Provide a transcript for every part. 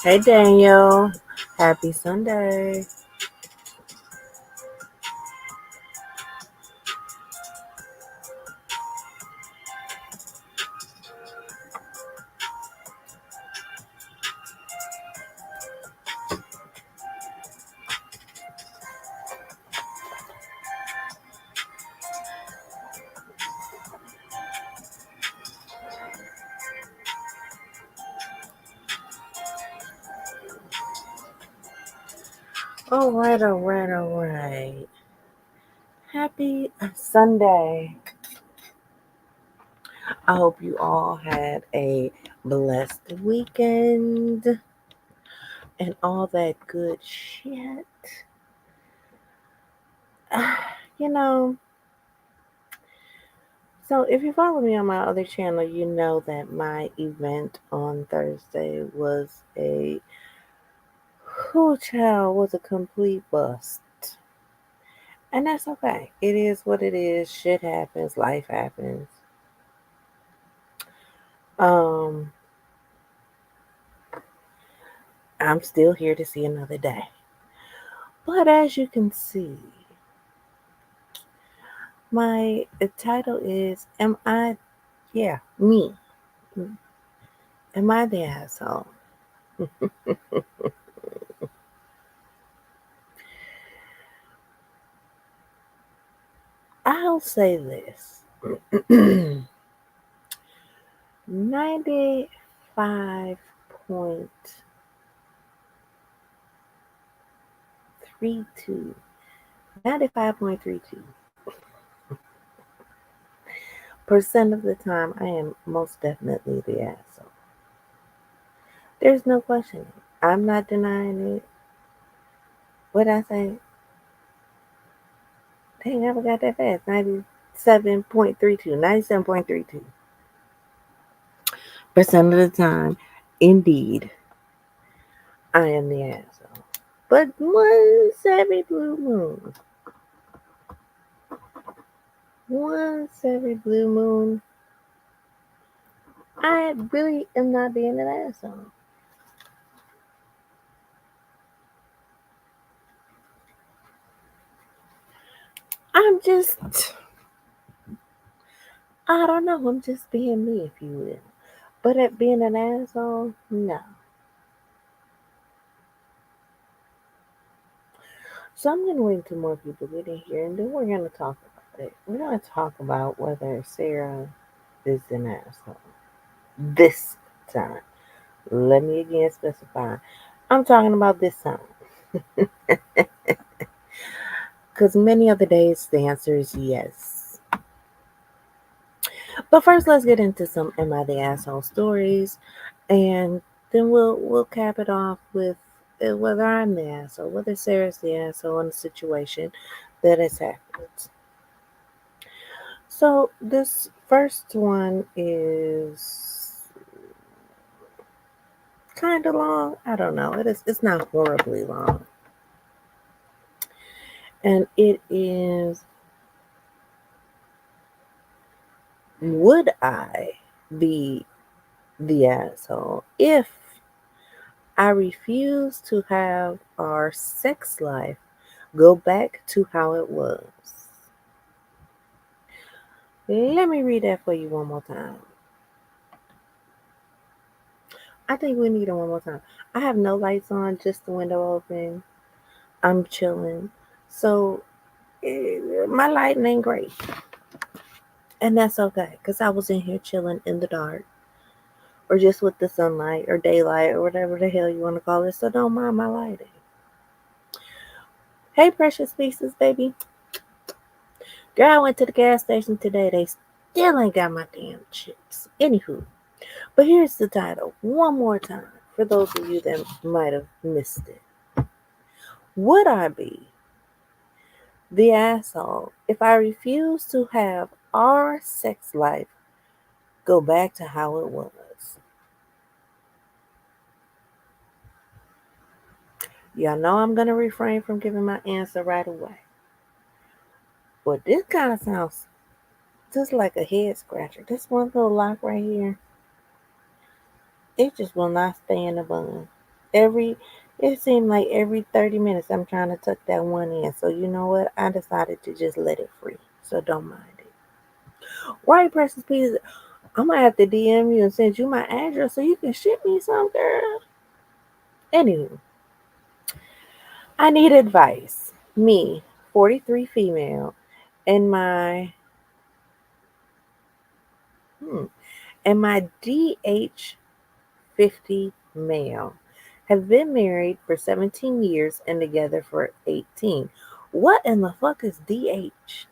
Hey Daniel, happy Sunday. All right. Happy Sunday. I hope you all had a blessed weekend and all that good shit. You know, so if you follow me on my other channel, you know that my event on Thursday was a complete bust. And that's okay. It is what it is. Shit happens. Life happens. Um, I'm still here to see another day. But as you can see, my title is Me. Am I the asshole? I'll say this 95.32. 95.32% of the time, I am most definitely the asshole. There's no question. I'm not denying it. What I say, dang, I forgot that fast. 97.32. 97.32% of the time, indeed, I am the asshole. But once every blue moon, I really am not being an asshole. I'm just, I don't know, I'm just being me, if you will. But at being an asshole, no. So I'm going to wait until more people get in here, and then we're going to talk about it. We're going to talk about whether Sarah is an asshole. This time. Let me again specify. I'm talking about this time. Because many other days, the answer is yes. But first, let's get into some Am I the Asshole stories, and then we'll cap it off with whether I'm the asshole, whether Sarah's the asshole in the situation that has happened. So this first one is kind of long. I don't know. It's not horribly long, and it is: would I be the asshole if I refuse to have our sex life go back to how it was? Let me read that for you one more time. I think we need it one more time. I have no lights on, just the window open. I'm chilling. So my lighting ain't great. And that's okay, because I was in here chilling in the dark or just with the sunlight or daylight or whatever the hell you want to call it. So don't mind my lighting. Hey, precious pieces, baby. Girl, I went to the gas station today. They still ain't got my damn chips. Anywho, but here's the title one more time for those of you that might have missed it. Would I be the asshole if I refuse to have our sex life go back to how it was? Y'all know I'm going to refrain from giving my answer right away. But this kind of sounds just like a head scratcher. This one little lock right here, it just will not stay in the bun. Every it seemed like every 30 minutes I'm trying to tuck that one in. So you know what? I decided to just let it free. So don't mind it. White Precious Pieces, I'm gonna have to DM you and send you my address so you can ship me some, girl. Anywho, I need advice. Me, 43 female, and hmm, my DH 50 male have been married for 17 years and together for 18. What in the fuck is DH?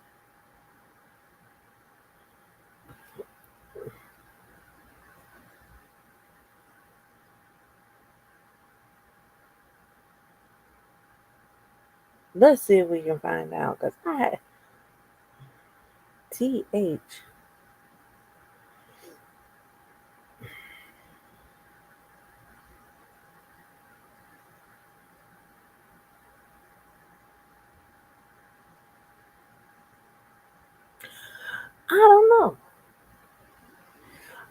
Let's see if we can find out because I TH. I don't know.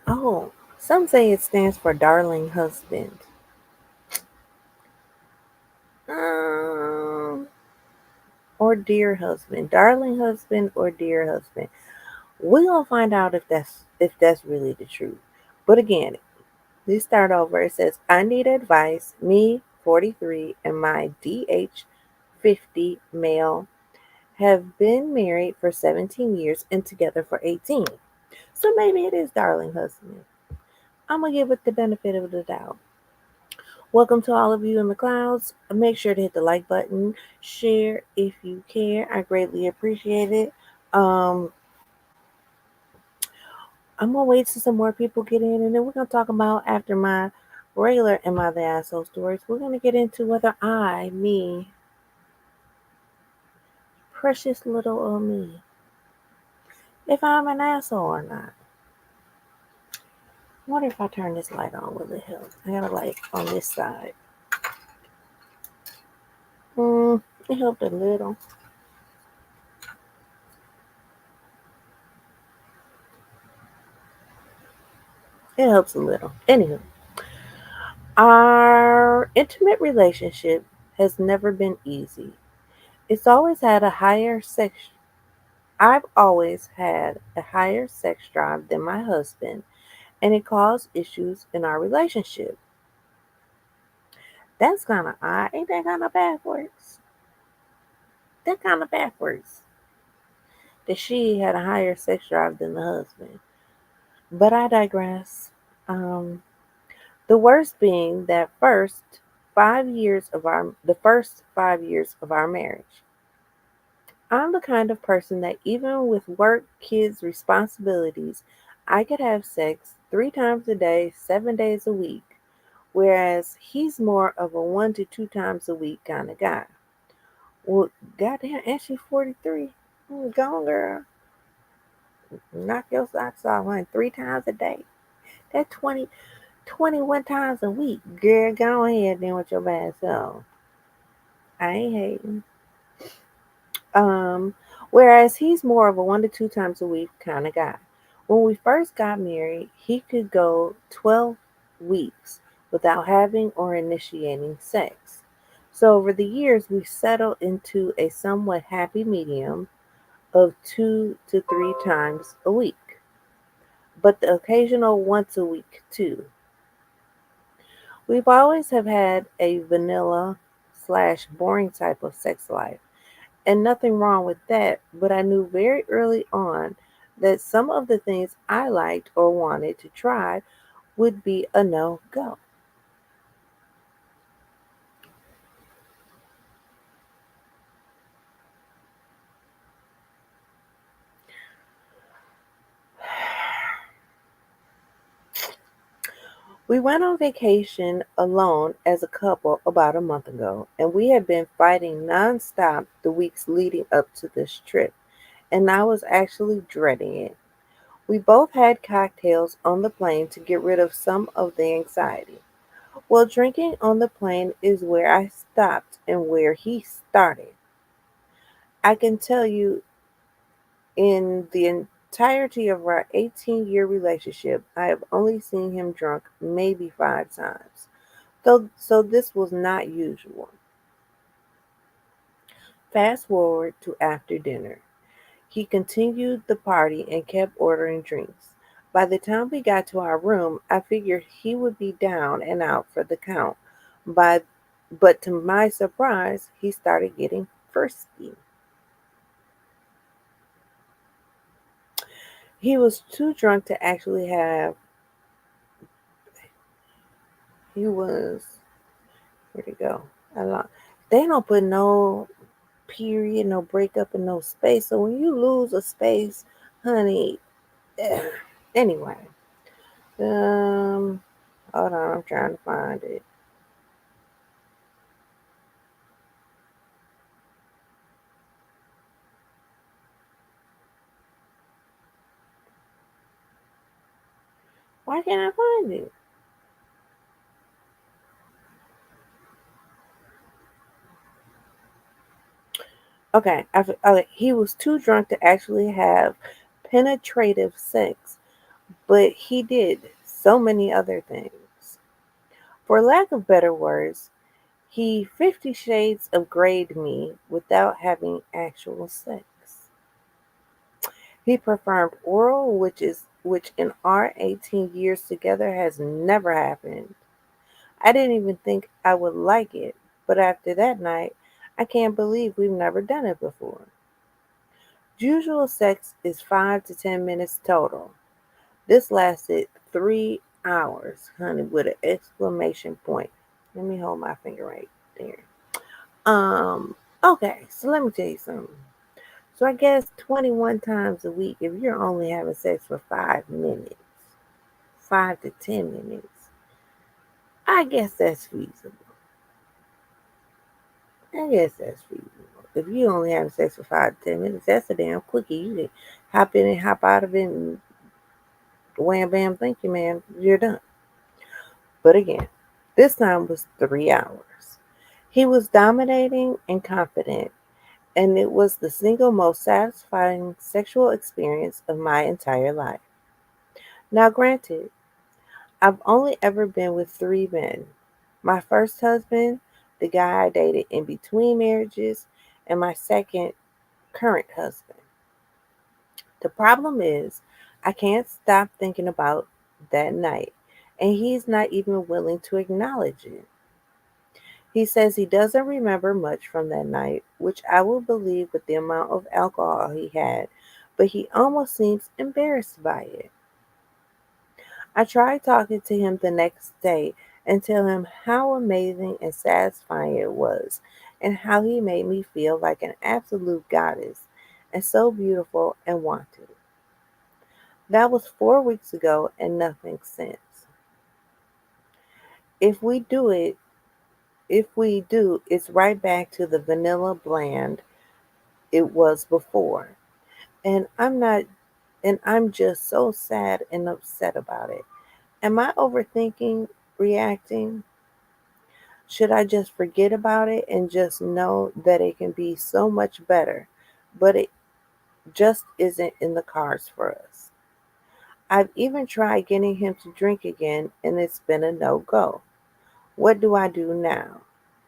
Oh, some say it stands for darling husband. Um, or dear husband, darling husband, or dear husband. We're gonna find out if that's really the truth. But again, let's start over. It says, I need advice. Me, 43, and my DH 50 male have been married for 17 years and together for 18. So maybe it is darling husband. I'm gonna give it the benefit of the doubt. Welcome to all of you in the clouds. Make sure to hit the like button, share if you care. I greatly appreciate it. Um, I'm gonna wait till some more people get in, and then we're gonna talk about after my regular and my the asshole stories. We're gonna get into whether me, precious little old me, if I'm an asshole or not. I wonder if I turn this light on, will it help? I got a light on this side. It helped a little. It helps a little. Anywho, our intimate relationship has never been easy. It's always had a higher sex. I've always had a higher sex drive than my husband, and it caused issues in our relationship. That's kind of odd. Ain't that kind of backwards? That kind of backwards. That she had a higher sex drive than the husband. But I digress. Um, the worst being that first 5 years of our marriage. I'm the kind of person that even with work, kids, responsibilities, I could have sex 3 times a day, 7 days a week, whereas he's more of a 1 to 2 times a week kind of guy. Well, goddamn, and she's 43. Go on, girl. Knock your socks off, honey. 3 times a day. That's 21 times a week. Girl, go ahead then with your bad self. I ain't hating. Um, whereas he's more of a 1 to 2 times a week kind of guy. When we first got married, he could go 12 weeks without having or initiating sex. So over the years, we settled into a somewhat happy medium of 2 to 3 times a week, but the occasional once a week too. We've always have had a vanilla slash boring type of sex life. And nothing wrong with that, but I knew very early on that some of the things I liked or wanted to try would be a no go. We went on vacation alone as a couple about a month ago, and we had been fighting nonstop the weeks leading up to this trip, and I was actually dreading it. We both had cocktails on the plane to get rid of some of the anxiety. Well, drinking on the plane is where I stopped and where he started. I can tell you, in the entirety of our 18-year relationship, I have only seen him drunk maybe 5 times. So this was not usual. Fast forward to after dinner. He continued the party and kept ordering drinks. By the time we got to our room, I figured he would be down and out for the count. By, but to my surprise, he started getting frisky. He was too drunk to actually have. He was. Where'd he go? I lost. They don't put no period, no breakup, and no space. So when you lose a space, honey. Anyway, um, hold on, I'm trying to find it. Why can't I find it? Okay, okay, he was too drunk to actually have penetrative sex, but he did so many other things. For lack of better words, he 50 shades of grayed me without having actual sex. He performed oral, which in our 18 years together has never happened. I didn't even think I would like it, but after that night, I can't believe we've never done it before. Usual sex is 5 to 10 minutes total. This lasted 3 hours, honey, with an exclamation point. Let me hold my finger right there. Um, okay, so let me tell you something. So I guess 21 times a week, if you're only having sex for 5 minutes, 5 to 10 minutes, I guess that's feasible. I guess that's feasible. If you only having sex for 5 to 10 minutes, that's a damn quickie. You can hop in and hop out of it and wham bam, thank you, ma'am, you're done. But again, this time was 3 hours. He was dominating and confident, and it was the single most satisfying sexual experience of my entire life. Now, granted, I've only ever been with 3 men: my first husband, the guy I dated in between marriages, and my second current husband. The problem is, I can't stop thinking about that night, and he's not even willing to acknowledge it. He says he doesn't remember much from that night, which I will believe with the amount of alcohol he had, but he almost seems embarrassed by it. I tried talking to him the next day and tell him how amazing and satisfying it was, and how he made me feel like an absolute goddess and so beautiful and wanted. That was 4 weeks ago and nothing since. If we do it, if we do, it's right back to the vanilla bland it was before. And I'm just so sad and upset about it. Am I overthinking reacting? Should I just forget about it and just know that it can be so much better? But it just isn't in the cards for us. I've even tried getting him to drink again and it's been a no go. What do I do now?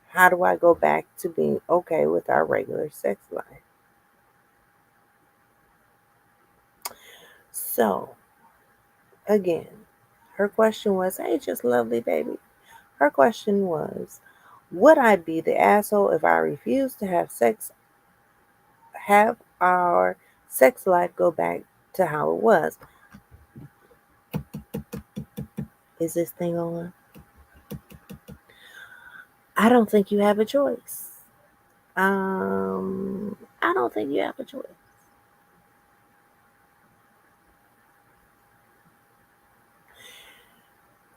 How do I go back to being okay with our regular sex life? So, again, her question was, hey, just lovely baby. Her question was, would I be the asshole if I refused to have our sex life go back to how it was? Is this thing on? I don't think you have a choice. I don't think you have a choice.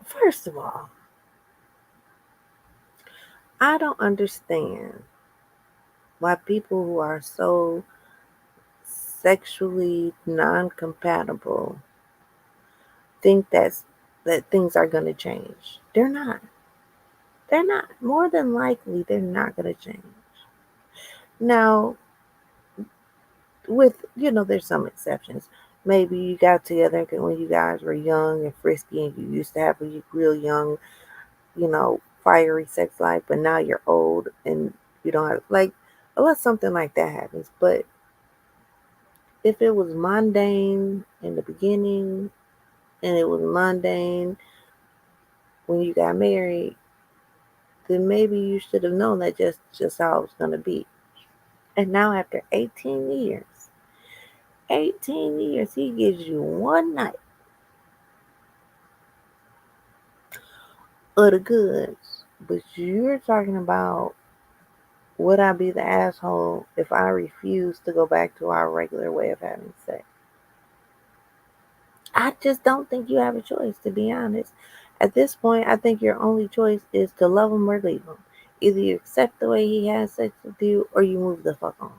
First of all, I don't understand why people who are so sexually non-compatible think that things are going to change. They're not. They're not. More than likely, they're not going to change. Now, with there's some exceptions. Maybe you got together when you guys were young and frisky, and you used to have a real young, fiery sex life, but now you're old and you don't have, like, unless something like that happens. But if it was mundane in the beginning and it was mundane when you got married, then maybe you should have known that just how it was gonna be. And now after 18 years, he gives you one night of the goods. But you're talking about, would I be the asshole if I refuse to go back to our regular way of having sex? I just don't think you have a choice, to be honest. At this point, I think your only choice is to love him or leave him. Either you accept the way he has sex with you or you move the fuck on.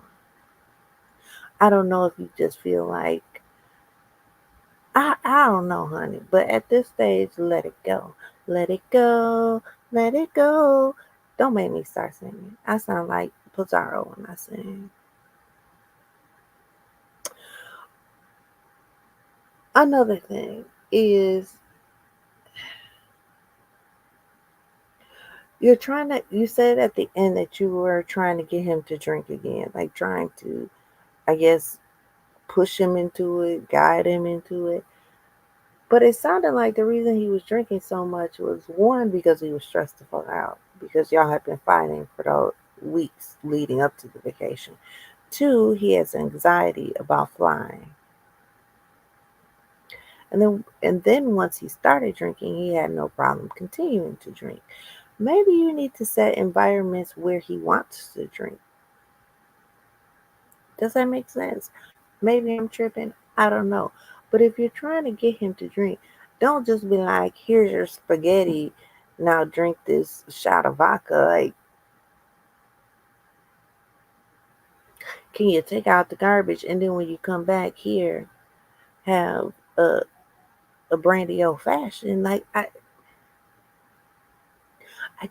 I don't know if you just feel like, I don't know, honey. But at this stage, let it go. Let it go. Let it go. Don't make me start singing. I sound like Pizarro when I sing. Another thing is, you said at the end that you were trying to get him to drink again, like trying to, I guess, push him into it, guide him into it. But it sounded like the reason he was drinking so much was, one, because he was stressed the fuck out because y'all had been fighting for those weeks leading up to the vacation. Two, he has anxiety about flying. And then once he started drinking, he had no problem continuing to drink. Maybe you need to set environments where he wants to drink. Does that make sense? Maybe I'm tripping. I don't know. But if you're trying to get him to drink, don't just be like, here's your spaghetti. Now drink this shot of vodka. Like, can you take out the garbage and then when you come back here, have a brandy old fashioned? Like, I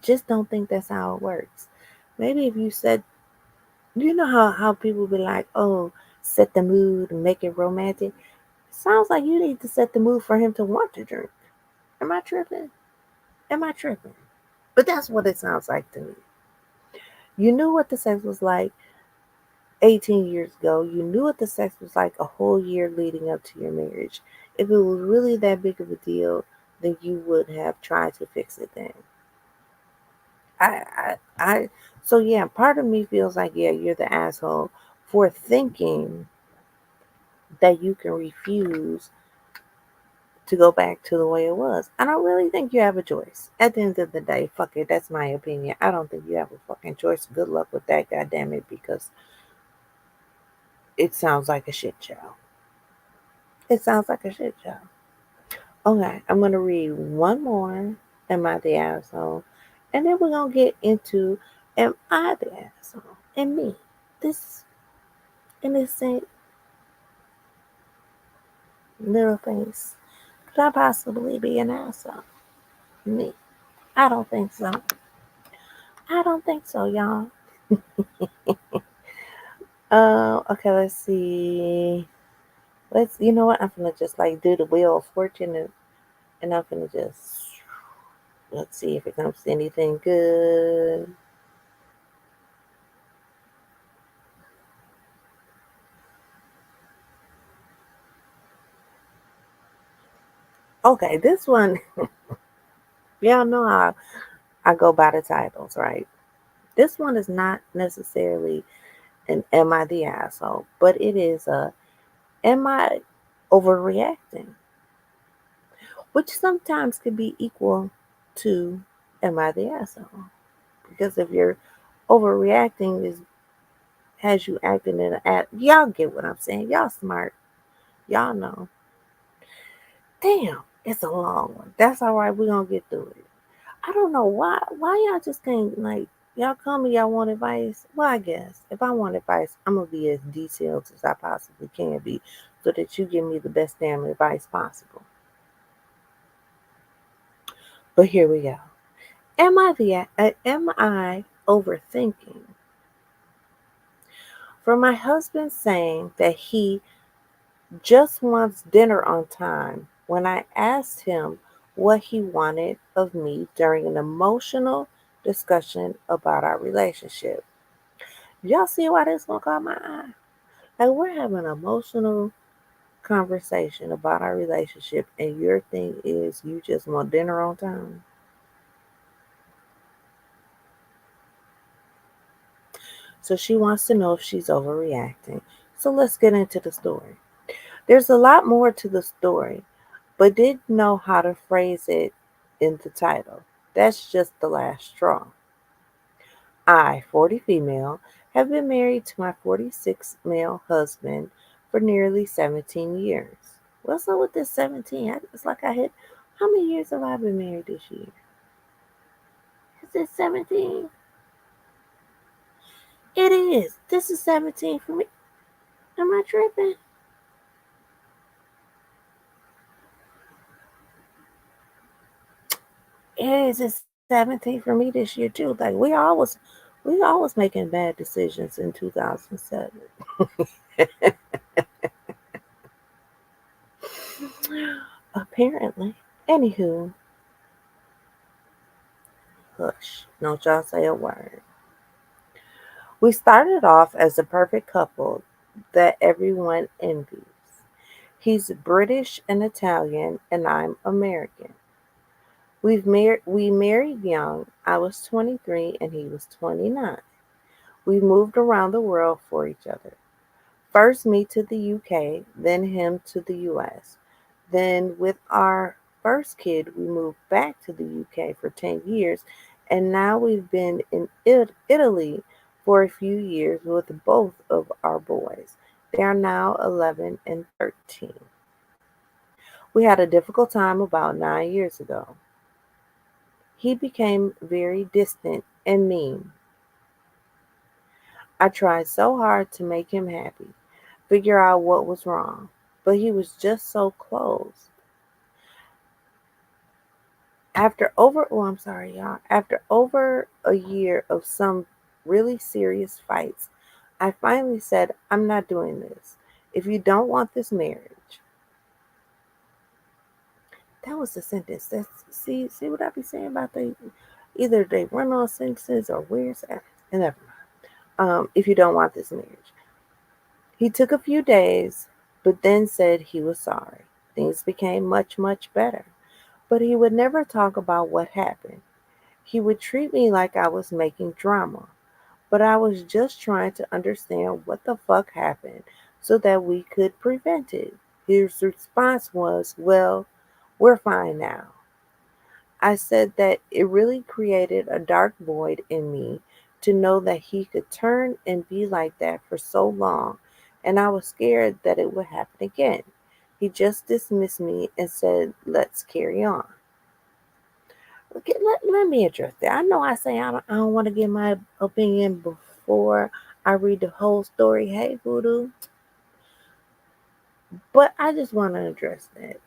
just don't think that's how it works. Maybe if you said, you know how people be like, oh, set the mood and make it romantic. Sounds like you need to set the mood for him to want to drink. Am I tripping? Am I tripping? But that's what it sounds like to me. You knew what the sex was like 18 years ago. You knew what the sex was like a whole year leading up to your marriage. If it was really that big of a deal, then you would have tried to fix it then. I so yeah, part of me feels like, yeah, you're the asshole for thinking that you can refuse to go back to the way it was. I don't really think you have a choice. At the end of the day, fuck it, that's my opinion. I don't think you have a fucking choice. Good luck with that, goddamn it, because it sounds like a shit show. It sounds like a shit show. Okay, I'm gonna read one more. Am I the asshole? And then we're gonna get into, am I the asshole? And me, this innocent little face. Could I possibly be an asshole? Me. I don't think so. I don't think so, y'all. Okay, let's see. You know what? I'm gonna just like do the wheel of fortune, and I'm gonna just, let's see if it comes to anything good. Okay, this one, y'all know how I go by the titles, right? This one is not necessarily an am I the asshole, but it is a am I overreacting? Which sometimes could be equal to am I the asshole? Because if you're overreacting is has you acting in y'all get what I'm saying. Y'all smart. Y'all know. Damn, it's a long one. That's all right. We're gonna get through it. I don't know why y'all just can't, like, y'all call me, y'all want advice. Well, I guess if I want advice, I'm gonna be as detailed as I possibly can be, so that you give me the best damn advice possible. But here we go. Am I overthinking? For my husband saying that he just wants dinner on time when I asked him what he wanted of me during an emotional discussion about our relationship. Y'all see why this one caught my eye? Like, we're having an emotional conversation about our relationship, and your thing is you just want dinner on time. So she wants to know if she's overreacting. So let's get into the story. There's a lot more to the story, but didn't know how to phrase it in the title. That's just the last straw. I, 40 female, have been married to my 46 male husband for nearly 17 years. What's up with this 17? It's like I hit. How many years have I been married this year? Is it 17? It is. This is 17 for me. Am I tripping? It is. It's 17 for me this year too. Like we always making bad decisions in 2007. Apparently. Anywho, hush. Don't y'all say a word. We started off as the perfect couple that everyone envies. He's British and Italian, and I'm American. We married young. I was 23 and he was 29. We moved around the world for each other. First me to the UK, then him to the US. Then with our first kid, we moved back to the UK for 10 years, and now we've been in Italy for a few years with both of our boys. They are now 11 and 13. We had a difficult time about 9 years ago. He became very distant and mean. I tried so hard to make him happy, figure out what was wrong, but he was just so closed. I'm sorry, y'all. After over a year of some really serious fights, I finally said, I'm not doing this. If you don't want this marriage, that was the sentence. See what I be saying about they either they run on sentences or weird stuff. And never mind. If you don't want this marriage. He took a few days, but then said he was sorry. Things became much, much better. But he would never talk about what happened. He would treat me like I was making drama, but I was just trying to understand what the fuck happened so that we could prevent it. His response was, well, we're fine now. I said that it really created a dark void in me to know that he could turn and be like that for so long, and I was scared that it would happen again. He just dismissed me and said, let's carry on. Okay, let me address that. I know I say I don't want to give my opinion before I read the whole story. Hey, Voodoo. But I just want to address that.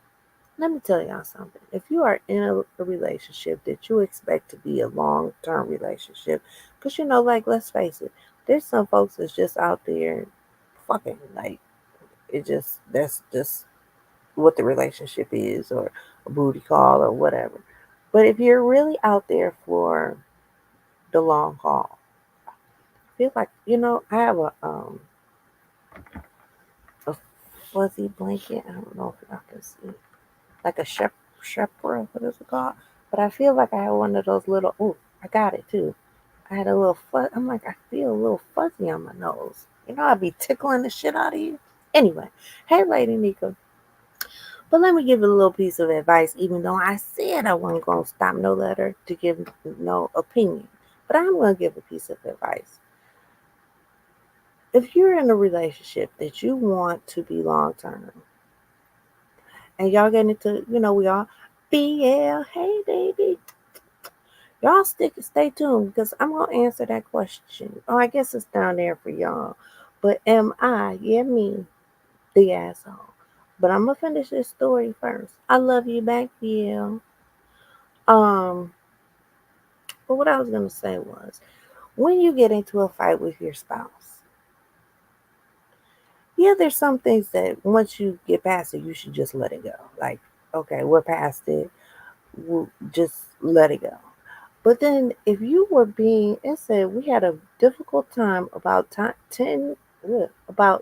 Let me tell y'all something. If you are in a relationship that you expect to be a long term relationship, because like, let's face it, there's some folks that's just out there fucking. Like, that's just what the relationship is, or a booty call, or whatever. But if you're really out there for the long haul, I feel like, I have a fuzzy blanket. I don't know if y'all can see, like a shepherd, what is it called? But I feel like I have one of those little. Oh, I got it too. I had a little fuzz. I'm like, I feel a little fuzzy on my nose. I'd be tickling the shit out of you. Anyway, hey, Lady Nika. But let me give you a little piece of advice, even though I said I wasn't going to stop no letter to give no opinion. But I'm going to give a piece of advice. If you're in a relationship that you want to be long term, and y'all get into, we all BL, hey baby, y'all stay tuned because I'm gonna answer that question. Oh, I guess it's down there for y'all. But am I, yeah, me, the asshole? But I'm gonna finish this story first. I love you back, BL. Um, but what I was gonna say was, when you get into a fight with your spouse, yeah, there's some things that once you get past it, you should just let it go. Like, okay, we're past it. just let it go. But then if you were being, it said we had a difficult time about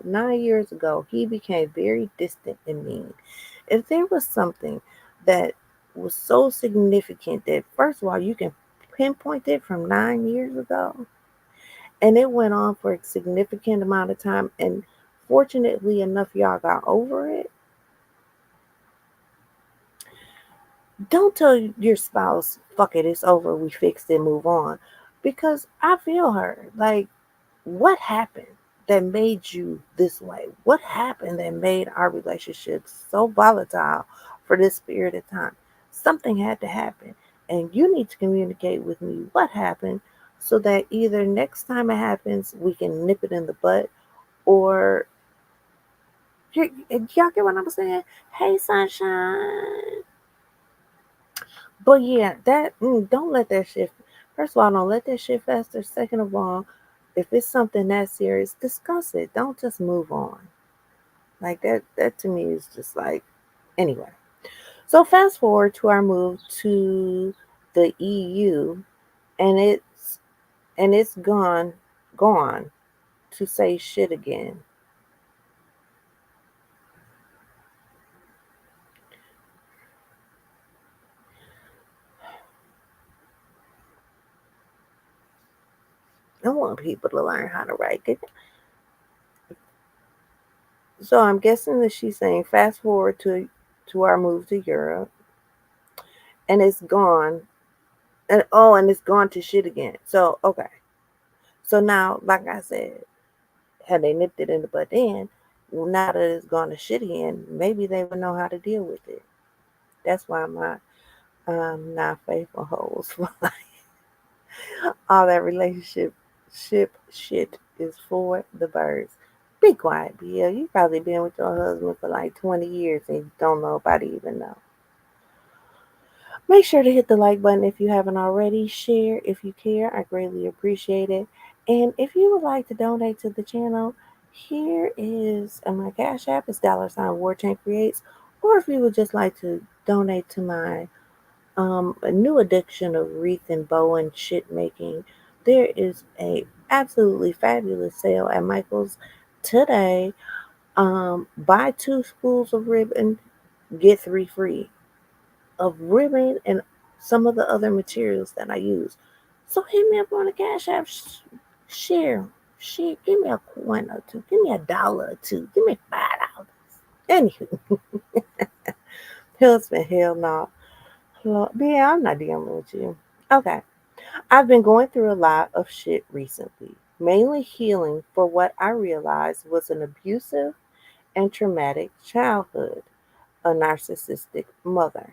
9 years ago. He became very distant and mean. If there was something that was so significant that, first of all, you can pinpoint it from 9 years ago, and it went on for a significant amount of time, and fortunately enough, y'all got over it. Don't tell your spouse, fuck it, it's over, we fixed it, move on. Because I feel her. Like, what happened that made you this way? What happened that made our relationship so volatile for this period of time? Something had to happen. And you need to communicate with me what happened so that either next time it happens, we can nip it in the butt, or y'all get what I'm saying? Hey, sunshine. But yeah, don't let that shit. First of all, don't let that shit fester. Second of all, if it's something that serious, discuss it. Don't just move on. Like that. That to me is just like, anyway. So fast forward to our move to the EU, and it's gone to say shit again. I want people to learn how to write it. So I'm guessing that she's saying fast forward to our move to Europe, and it's gone. And it's gone to shit again. So okay. So now, like I said, had they nipped it in the bud then, now that it's gone to shit again, maybe they would know how to deal with it. That's why my not faithful hoes all that relationship shit is for the birds. Be quiet, BL. You probably been with your husband for like 20 years and don't nobody even know. Make sure to hit the like button if you haven't already. Share if you care. I greatly appreciate it. And if you would like to donate to the channel, here is my Cash App. It's $ War Chain Creates. Or if you would just like to donate to my a new addiction of wreath and bow and shit making, there is a absolutely fabulous sale at Michael's today. Buy 2 spools of ribbon, get 3 free of ribbon and some of the other materials that I use. So hit me up on the Cash App. Share. Give me a coin or two. Give me $1 or two. Give me $5. Anywho, husband, hell no. Yeah, I'm not dealing with you. Okay. I've been going through a lot of shit recently, mainly healing for what I realized was an abusive and traumatic childhood, a narcissistic mother.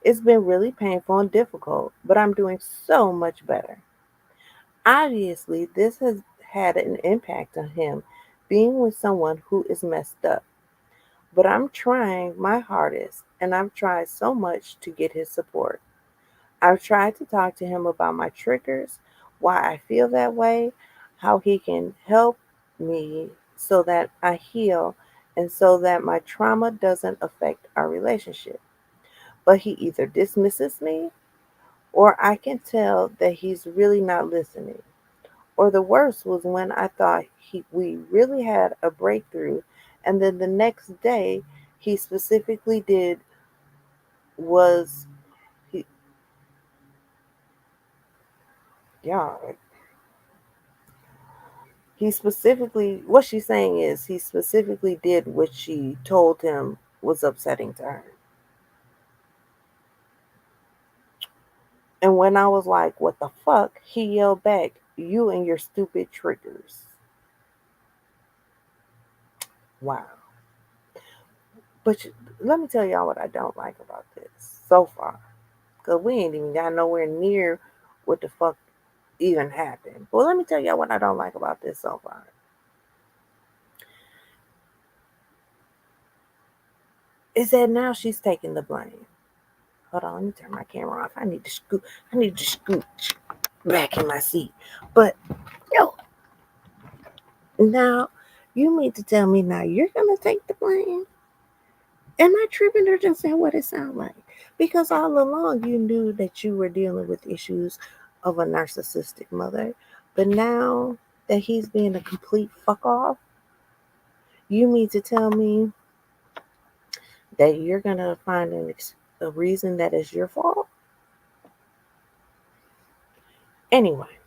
It's been really painful and difficult, but I'm doing so much better. Obviously, this has had an impact on him being with someone who is messed up, but I'm trying my hardest and I've tried so much to get his support. I've tried to talk to him about my triggers, why I feel that way, how he can help me so that I heal and so that my trauma doesn't affect our relationship. But he either dismisses me, or I can tell that he's really not listening. Or the worst was when I thought we really had a breakthrough, and then the next day he specifically did was he yeah he specifically what she's saying is he specifically did what she told him was upsetting to her. And when I was like, what the fuck, he yelled back, you and your stupid triggers. Wow. But let me tell y'all what I don't like about this so far. Because we ain't even got nowhere near what the fuck even happened. Well, let me tell y'all what I don't like about this so far. Is that now she's taking the blame. Hold on, let me turn my camera off. I need to scoot back in my seat. But yo, now you mean to tell me now you're gonna take the blame? Am I tripping or just saying what it sounds like? Because all along you knew that you were dealing with issues of a narcissistic mother. But now that he's being a complete fuck off, you mean to tell me that you're going to find a reason that is your fault? Anyway,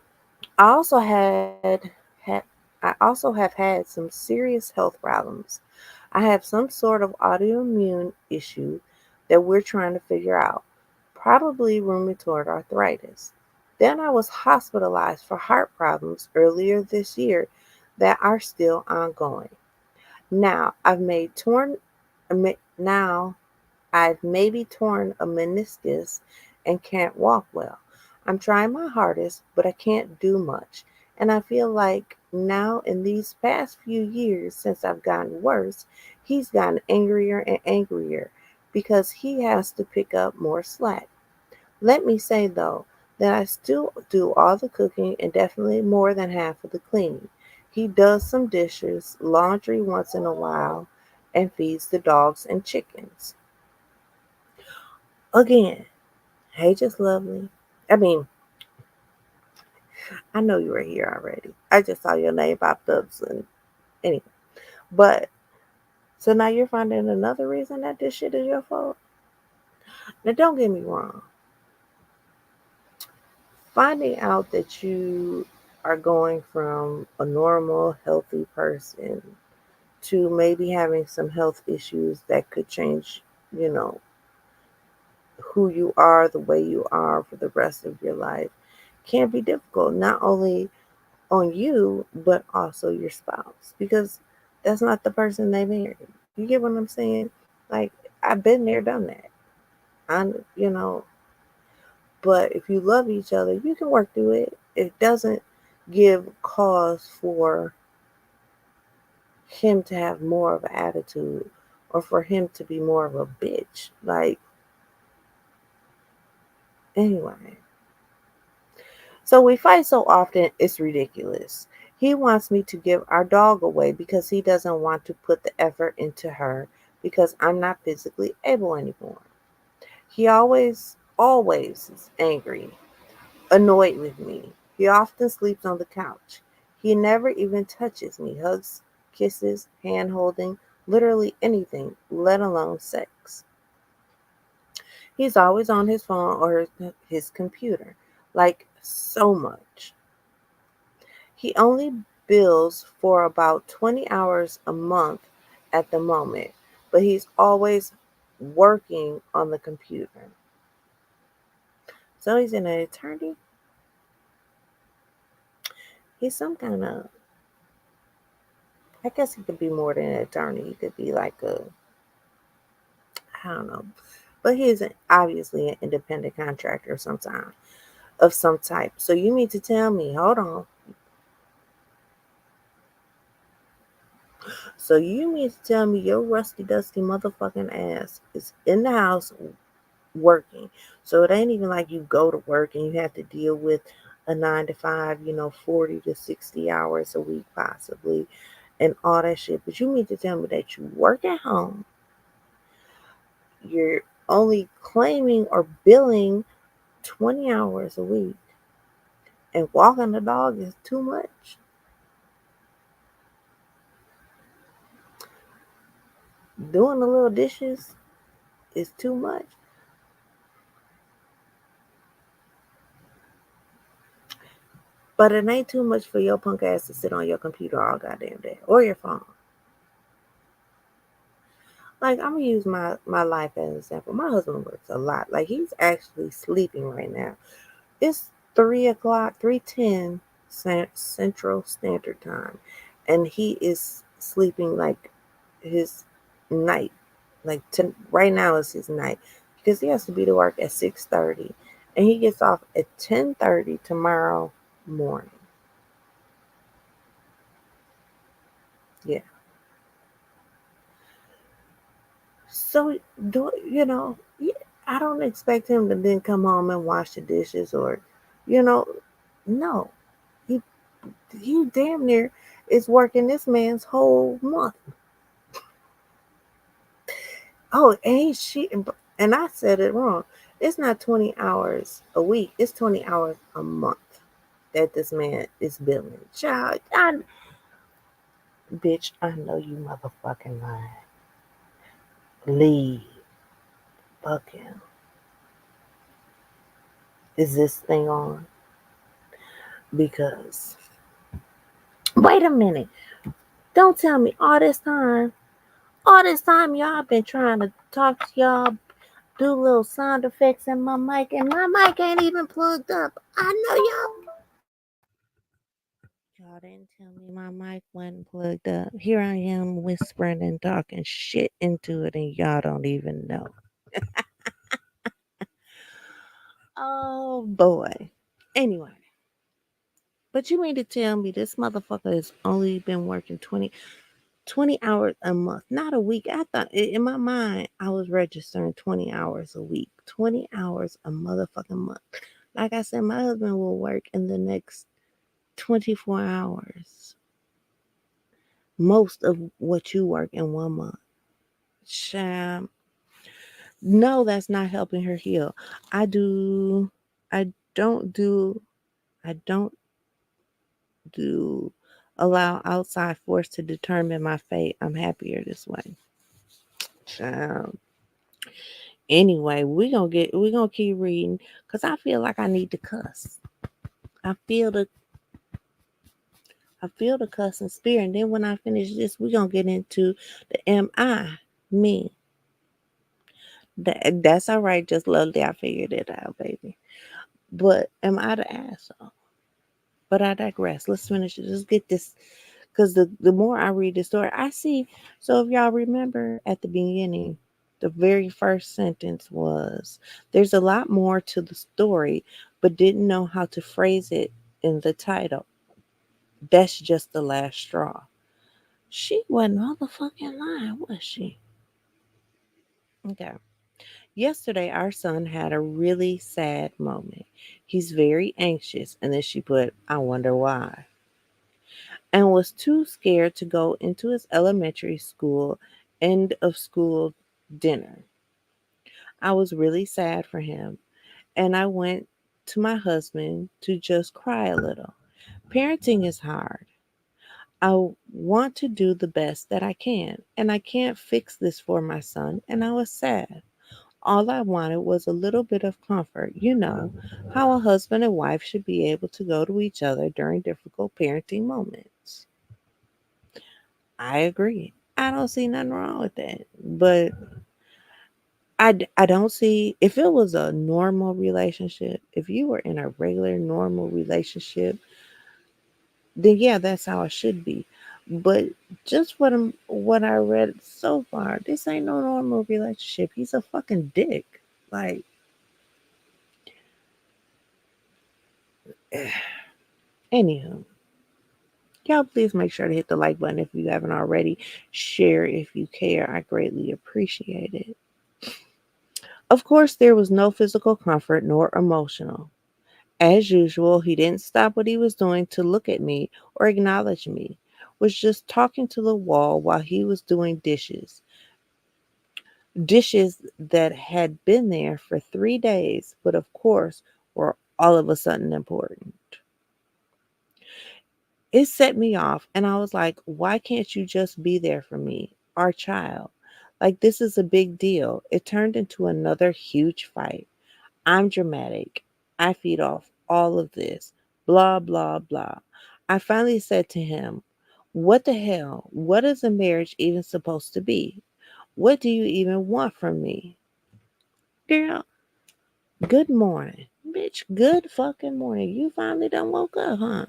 I also I also have had some serious health problems. I have some sort of autoimmune issue that we're trying to figure out, probably rheumatoid arthritis. Then I was hospitalized for heart problems earlier this year that are still ongoing. Now I've made torn now I've maybe torn a meniscus and can't walk well. I'm trying my hardest, but I can't do much. And I feel like now, in these past few years, since I've gotten worse, he's gotten angrier and angrier because he has to pick up more slack. Let me say, though, that I still do all the cooking and definitely more than half of the cleaning. He does some dishes, laundry once in a while, and feeds the dogs and chickens. Again, hey, just lovely. I mean, I know you were here already. I just saw your name popped up. And anyway, but so now you're finding another reason that this shit is your fault. Now, don't get me wrong. Finding out that you are going from a normal, healthy person to maybe having some health issues that could change, you know, who you are, the way you are for the rest of your life can be difficult. Not only on you, but also your spouse, because that's not the person they married. You get what I'm saying? Like, I've been there, done that. You know, but if you love each other, you can work through it. It doesn't give cause for him to have more of an attitude or for him to be more of a bitch. Like, anyway. So we fight so often, it's ridiculous. He wants me to give our dog away because he doesn't want to put the effort into her because I'm not physically able anymore. He always is angry, annoyed with me. He often sleeps on the couch. He never even touches me, hugs, kisses, hand holding, literally anything, let alone sex. He's always on his phone or his computer, like so much. He only bills for about 20 hours a month at the moment, but he's always working on the computer. So he's an attorney. He's some kind of, I guess he could be more than an attorney. He could be like I don't know. But he's obviously an independent contractor of some type. So you mean to tell me, hold on. So you mean to tell me your rusty dusty motherfucking ass is in the house working. So it ain't even like you go to work and you have to deal with a 9 to 5, 40 to 60 hours a week, possibly, and all that shit. But you mean to tell me that you work at home, you're only claiming or billing 20 hours a week, and walking the dog is too much? Doing the little dishes is too much? But it ain't too much for your punk ass to sit on your computer all goddamn day or your phone. Like, I'm gonna use my life as an example. My husband works a lot. Like, he's actually sleeping right now. It's 3 o'clock, 3:10 Central Standard Time, and he is sleeping like his night. Like, right now is his night because he has to be to work at 6:30, and he gets off at 10:30 tomorrow morning. Yeah. So, yeah, I don't expect him to then come home and wash the dishes or, you know, no. He he damn near is working this man's whole month. Oh, ain't she? And I said it wrong. It's not 20 hours a week. It's 20 hours a month that this man is billing. Child, bitch, I know you motherfucking lying. Leave. Fuck him. Is this thing on? Because, wait a minute. Don't tell me all this time y'all been trying to talk to y'all, do little sound effects in my mic, and my mic ain't even plugged up. I know y'all didn't tell me my mic wasn't plugged up. Here I am whispering and talking shit into it, and y'all don't even know. Oh boy. Anyway, but you mean to tell me this motherfucker has only been working 20 hours a month, not a week? I thought in my mind I was registering 20 hours a week, 20 hours a motherfucking month. Like I said, my husband will work in the next 24 hours, most of what you work in 1 month. Sham. No, that's not helping her heal. I do, I don't do, I don't do allow outside force to determine my fate. I'm happier this way. Sham. Anyway, we gonna keep reading because I feel like I need to cuss. I feel the I feel the cussing spirit. And then when I finish this, we're gonna get into the am I me. That's all right, just lovely. I figured it out, baby. But am I the asshole? But I digress. Let's finish it. Let's get this. Because the more I read the story, I see. So if y'all remember at the beginning, the very first sentence was there's a lot more to the story, but didn't know how to phrase it in the title. That's just the last straw. She wasn't motherfucking lying, was she? Okay. Yesterday, our son had a really sad moment. He's very anxious, and then she put, I wonder why, and was too scared to go into his elementary school end of school dinner. I was really sad for him, and I went to my husband to just cry a little. Parenting is hard. I want to do the best that I can, and I can't fix this for my son, and I was sad. All I wanted was a little bit of comfort. You know how a husband and wife should be able to go to each other during difficult parenting moments. I agree. I don't see nothing wrong with that. But I don't see, if it was a normal relationship, if you were in a regular, normal relationship, then yeah, that's how it should be. But just what I read so far, this ain't no normal relationship. He's a fucking dick. Like, anywho, y'all please make sure to hit the like button if you haven't already. Share if you care. I greatly appreciate it. Of course, there was no physical comfort nor emotional. As usual, he didn't stop what he was doing to look at me or acknowledge me, was just talking to the wall while he was doing dishes. Dishes that had been there for 3 days, but of course were all of a sudden important. It set me off, and I was like, why can't you just be there for me, our child? Like, this is a big deal. It turned into another huge fight. I'm dramatic. I feed off all of this. Blah, blah, blah. I finally said to him, what the hell? What is a marriage even supposed to be? What do you even want from me? Girl, good morning. Bitch, good fucking morning. You finally done woke up, huh?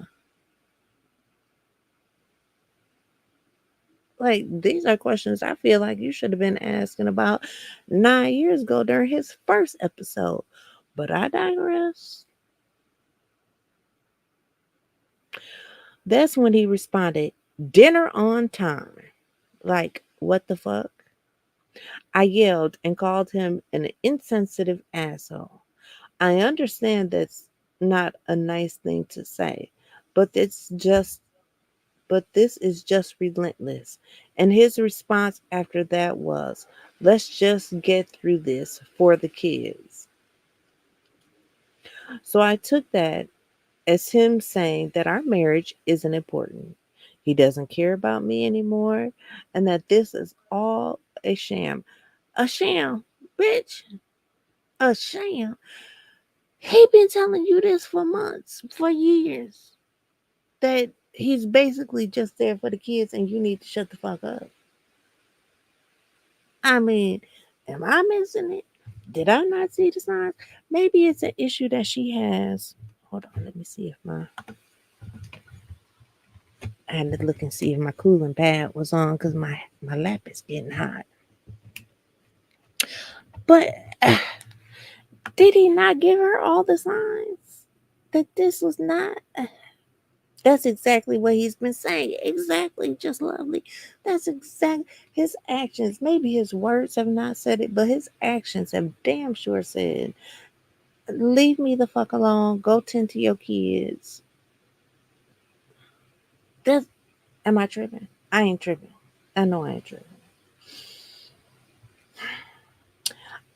Like, these are questions I feel like you should have been asking about 9 years ago during his first episode. But I digress. That's when he responded, dinner on time. Like, what the fuck? I yelled and called him an insensitive asshole. I understand that's not a nice thing to say, but it's just but this is just relentless. And his response after that was, let's just get through this for the kids. So I took that as him saying that our marriage isn't important. He doesn't care about me anymore, and that this is all a sham. A sham, bitch. A sham. He been telling you this for months, for years. That he's basically just there for the kids and you need to shut the fuck up. I mean, am I missing it? Did I not see the signs? Maybe it's an issue that she has. Hold on, let me see if I had to look and see if my cooling pad was on because my lap is getting hot. But did he not give her all the signs that this was not? That's exactly what he's been saying. Exactly, just lovely. That's exact his actions. Maybe his words have not said it, but his actions have damn sure said, "Leave me the fuck alone. Go tend to your kids." That's, am I tripping? I ain't tripping. I know I ain't tripping.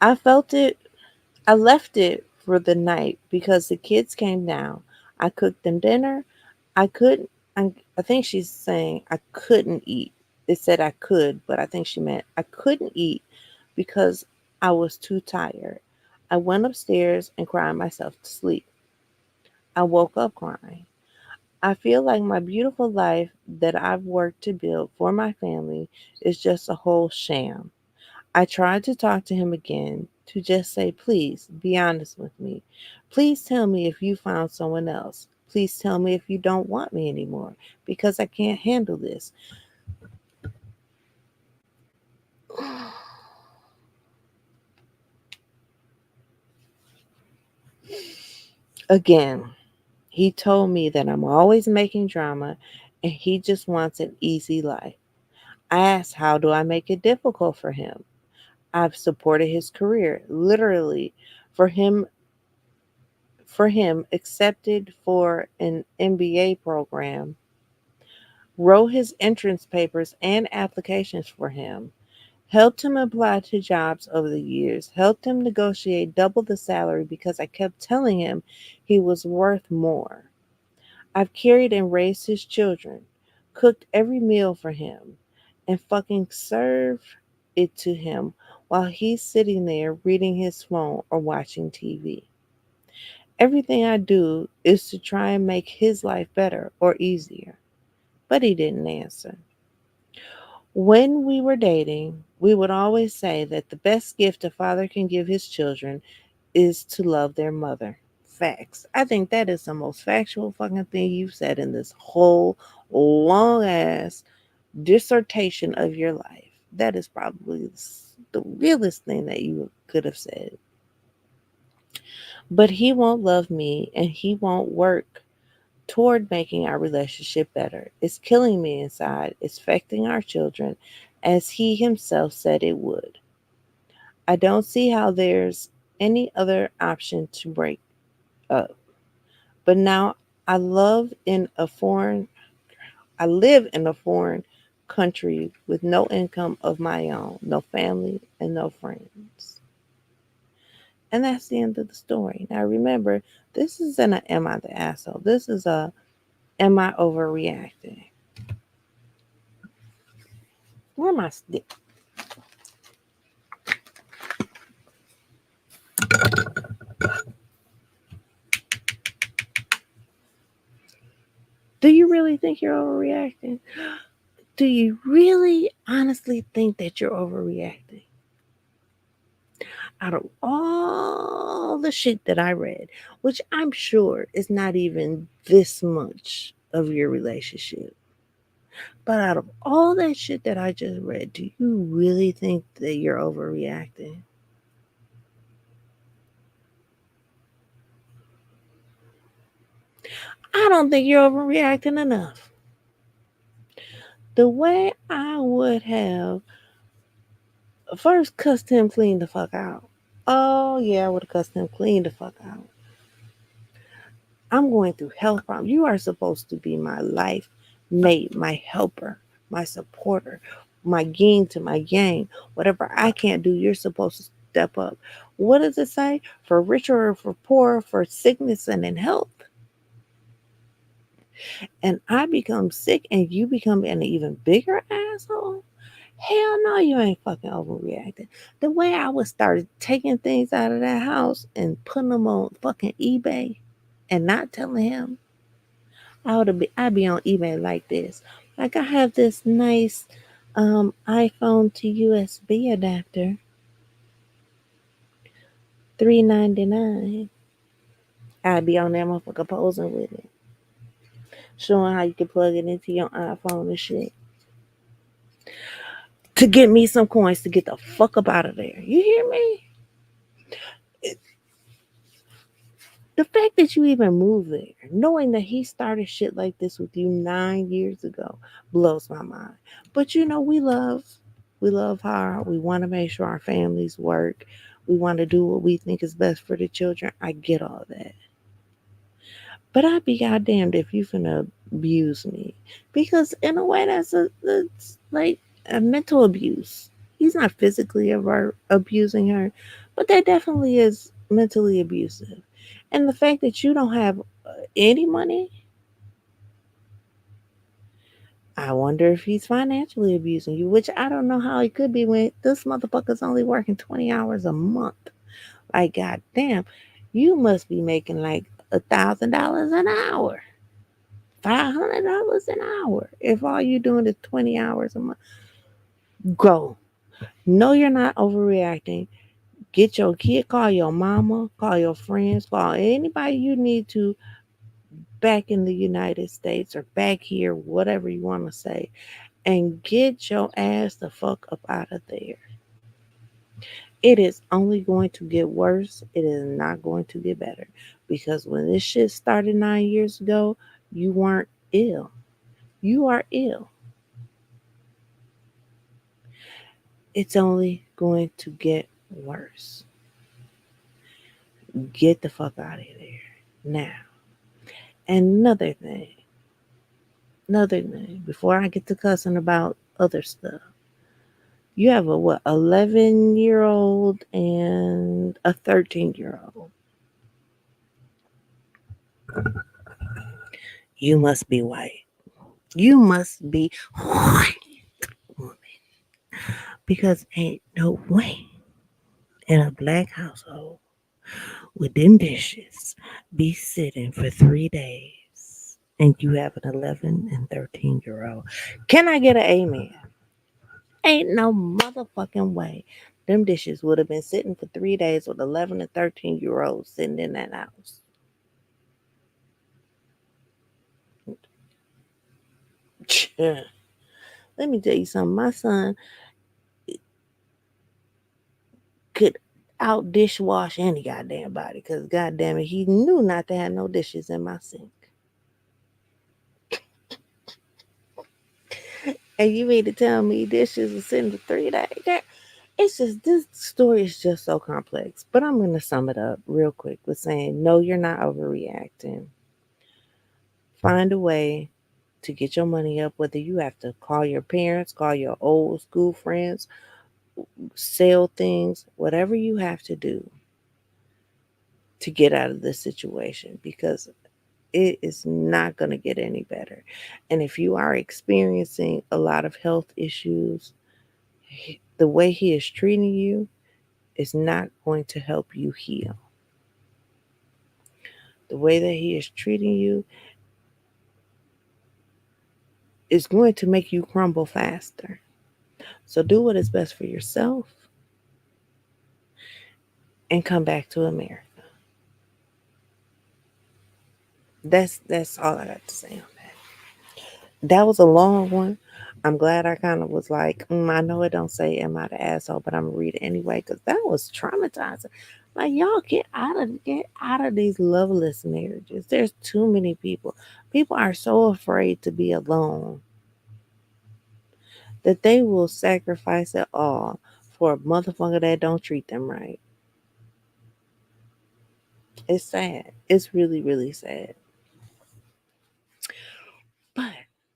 I felt it. I left it for the night because the kids came down. I cooked them dinner. I couldn't. I think she's saying I couldn't eat. It said I could, but I think she meant I couldn't eat because I was too tired. I went upstairs and cried myself to sleep. I woke up crying. I feel like my beautiful life that I've worked to build for my family is just a whole sham. I tried to talk to him again to just say, please be honest with me. Please tell me if you found someone else. Please tell me if you don't want me anymore because I can't handle this. Again, he told me that I'm always making drama and he just wants an easy life. I asked, how do I make it difficult for him? I've supported his career, literally, for him accepted for an MBA program, wrote his entrance papers and applications for him, helped him apply to jobs over the years, helped him negotiate double the salary because I kept telling him he was worth more. I've carried and raised his children, cooked every meal for him, and fucking served it to him while he's sitting there reading his phone or watching TV. Everything I do is to try and make his life better or easier, but he didn't answer. When we were dating, we would always say that the best gift a father can give his children is to love their mother. Facts. I think that is the most factual fucking thing you've said in this whole long ass dissertation of your life. That is probably the realest thing that you could have said. But he won't love me and he won't work toward making our relationship better. It's killing me inside. It's affecting our children as he himself said it would. I don't see how there's any other option to break up. But now I love in a foreign I live in a foreign country with no income of my own, no family and no friends. And that's the end of the story. Now remember, this isn't a am I the asshole? This is a am I overreacting? Where am I stick? Do you really think you're overreacting? Do you really honestly think that you're overreacting? Out of all the shit that I read, which I'm sure is not even this much of your relationship, but out of all that shit that I just read, do you really think that you're overreacting? I don't think you're overreacting enough. The way I would have first cussed him clean the fuck out. Oh, yeah, I would have cussed him clean the fuck out. I'm going through health problems. You are supposed to be my life, made my helper, my supporter, my yin to my yang. Whatever I can't do, you're supposed to step up. What does it say? For richer or for poorer, for sickness and in health. And I become sick and you become an even bigger asshole? Hell no, you ain't fucking overreacting. The way I would start taking things out of that house and putting them on fucking eBay and not telling him, I'd be on eBay like this. Like I have this nice iPhone to USB adapter, $3.99. I'd be on that motherfucker posing with it, showing how you can plug it into your iPhone and shit. To get me some coins to get the fuck up out of there. You hear me? The fact that you even moved there, knowing that he started shit like this with you 9 years ago, blows my mind. But we love hard. We want to make sure our families work. We want to do what we think is best for the children. I get all that. But I'd be goddamned if you finna abuse me. Because in a way that's like a mental abuse. He's not physically abusing her, but that definitely is mentally abusive. And the fact that you don't have any money, I wonder if he's financially abusing you, which I don't know how he could be when this motherfucker's only working 20 hours a month. Like, goddamn, you must be making like $1,000 an hour. $500 an hour if all you're doing is 20 hours a month. Go. No, you're not overreacting. Get your kid, call your mama, call your friends, call anybody you need to back in the United States or back here, whatever you want to say, and get your ass the fuck up out of there. It is only going to get worse. It is not going to get better. Because when this shit started 9 years ago, you weren't ill. You are ill. It's only going to get worse. Get the fuck out of there now. Another thing, before I get to cussing about other stuff, you have a what, 11-year-old and a 13-year-old. You must be white. You must be white, woman, because ain't no way in a black household with them dishes be sitting for 3 days and you have an 11 and 13-year-old. Can I get an amen? Ain't no motherfucking way. Them dishes would have been sitting for 3 days with 11 and 13-year-olds sitting in that house. Let me tell you something. My son could out dishwash any goddamn body because goddamn it, he knew not to have no dishes in my sink. And you mean to tell me dishes were sitting for 3 days? It's just, this story is just so complex. But I'm going to sum it up real quick with saying, no, you're not overreacting. Find a way to get your money up, whether you have to call your parents, call your old school friends, sell things, whatever you have to do to get out of this situation, because it is not going to get any better. And if you are experiencing a lot of health issues, the way he is treating you is not going to help you heal. The way that he is treating you is going to make you crumble faster. So do what is best for yourself and come back to America. That's all I got to say on that. That was a long one. I'm glad I kind of was like, I know it don't say am I the asshole, but I'm gonna read it anyway because that was traumatizing. Like, y'all get out of these loveless marriages. There's too many people. People are so afraid to be alone that they will sacrifice it all for a motherfucker that don't treat them right. It's sad. It's really, really sad. But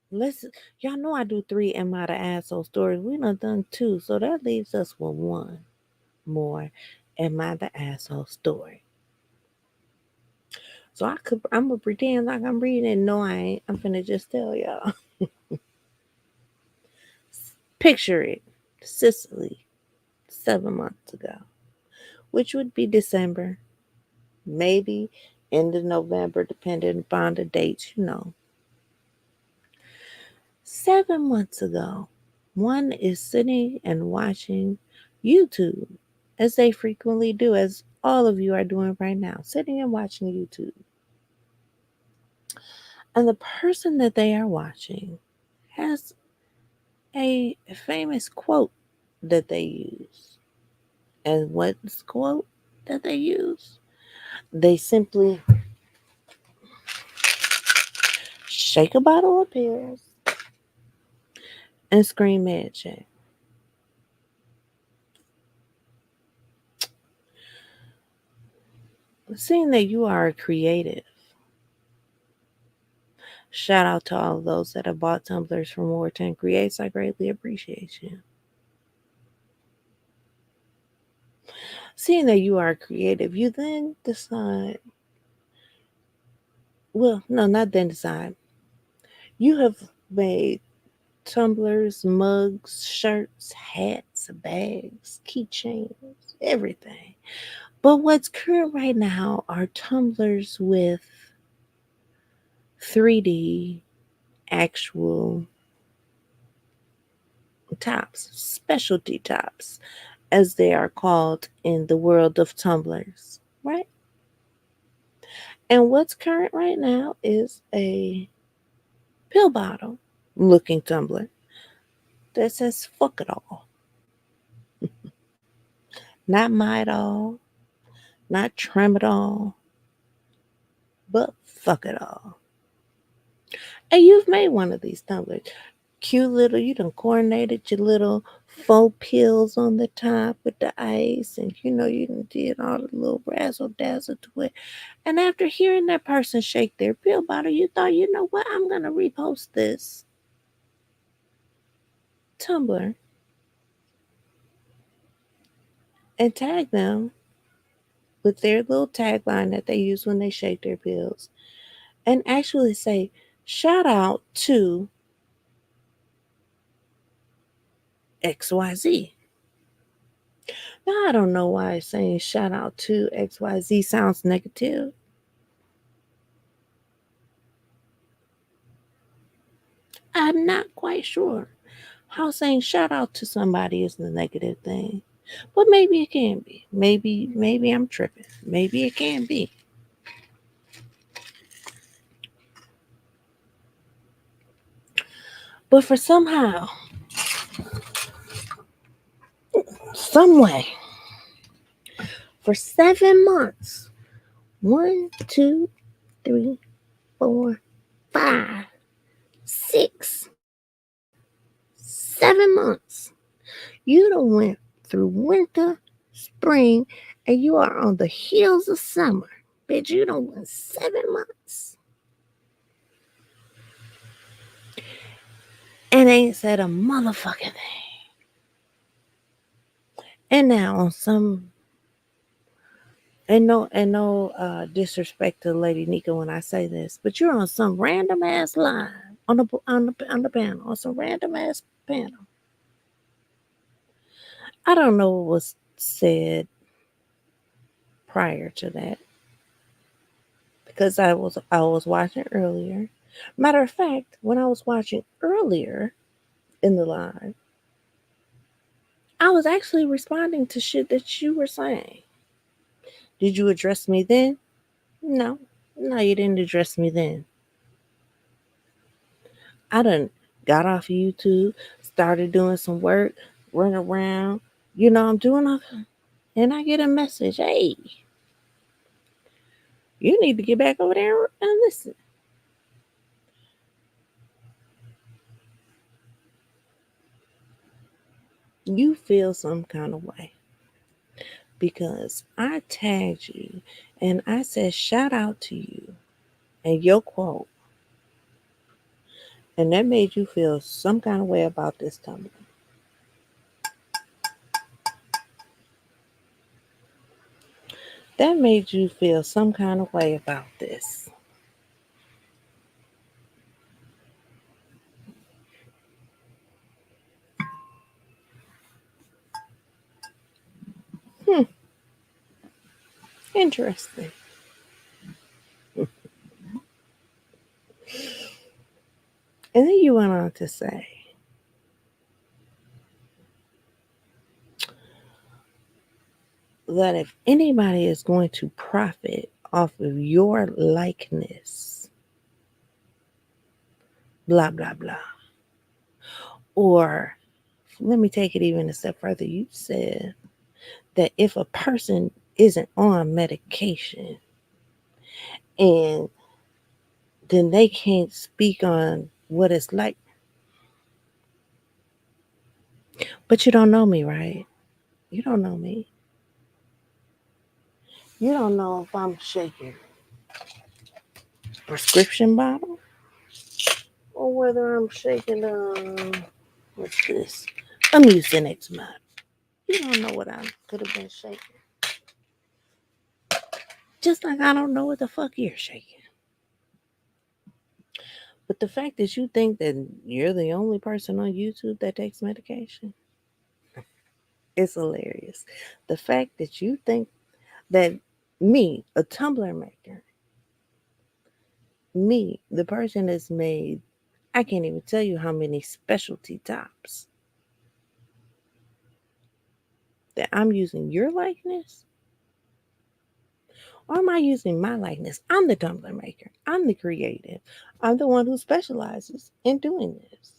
Let's y'all know I do 3 Am I the Asshole stories. We done 2, so that leaves us with one more Am I the Asshole story. So I'm gonna pretend like I'm reading it. No, I ain't. I'm finna just tell y'all. Picture it. Sicily, 7 months ago, which would be December, maybe end of November, depending upon the dates. 7 months ago, one is sitting and watching YouTube, as they frequently do, as all of you are doing right now, sitting and watching YouTube. And the person that they are watching has a famous quote that they use. And what's the quote that they use? They simply shake a bottle of pills and scream mad check. Seeing that you are a creative, shout out to all of those that have bought tumblers from Warten Creates. I greatly appreciate you. Seeing that you are creative, you then decide, well, no, not then decide. You have made tumblers, mugs, shirts, hats, bags, keychains, everything. But what's current right now are tumblers with 3D actual tops, specialty tops, as they are called in the world of tumblers, right? And what's current right now is a pill bottle looking tumbler that says fuck it all. Not Midol, not Tramadol, but fuck it all. And you've made one of these tumblers. Cute little, you done coordinated your little faux pills on the top with the ice, and you done did all the little razzle dazzle to it. And after hearing that person shake their pill bottle, you thought, you know what, I'm gonna repost this tumbler and tag them with their little tagline that they use when they shake their pills, and actually say, shout out to XYZ. Now, I don't know why saying shout out to XYZ sounds negative. I'm not quite sure how saying shout out to somebody is the negative thing. But maybe it can be. Maybe I'm tripping. Maybe it can be. But for somehow, some way, for 7 months, 1, 2, 3, 4, 5, 6, 7 months. You done went through winter, spring, and you are on the heels of summer. Bitch, you done went 7 months and ain't said a motherfucking thing. And now on some, and no disrespect to Lady Nika when I say this, but you're on some random ass line on the panel, on some random ass panel. I don't know what was said prior to that because I was watching earlier. Matter of fact, when I was watching earlier in the live, I was actually responding to shit that you were saying. Did you address me then? No. No, you didn't address me then. I done got off YouTube, started doing some work, running around. I'm doing all, and I get a message. Hey, you need to get back over there and listen. You feel some kind of way because I tagged you and I said shout out to you, and your quote And that made you feel some kind of way about this tumbler. That made you feel some kind of way about this. Hmm, interesting. And then you went on to say, that if anybody is going to profit off of your likeness, blah, blah, blah. Or let me take it even a step further. You said that if a person isn't on medication and then they can't speak on what it's like. But you don't know me, right? You don't know me. You don't know if I'm shaking prescription bottle or whether I'm shaking what's this? A Mucinex bottle. You don't know what I could have been shaking. Just like I don't know what the fuck you're shaking. But the fact that you think that you're the only person on YouTube that takes medication, it's hilarious. The fact that you think that me, a tumbler maker, me, the person that's made, I can't even tell you how many specialty tops, that I'm using your likeness? Or am I using my likeness? I'm the tumbler maker. I'm the creative. I'm the one who specializes in doing this.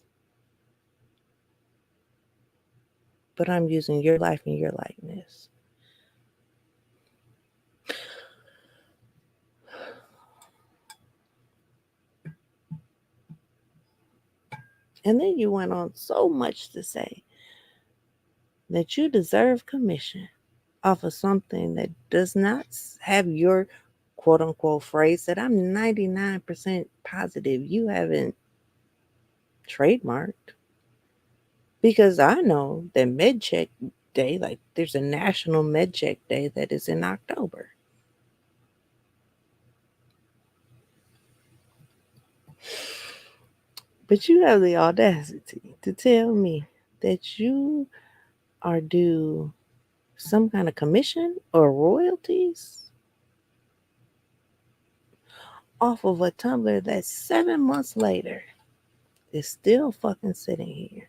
But I'm using your life and your likeness. And then you went on so much to say that you deserve commission off of something that does not have your quote unquote phrase that I'm 99% positive you haven't trademarked. Because I know that MedCheck Day, like there's a National MedCheck Day that is in October. But you have the audacity to tell me that you are due some kind of commission or royalties off of a tumbler that 7 months later is still fucking sitting here.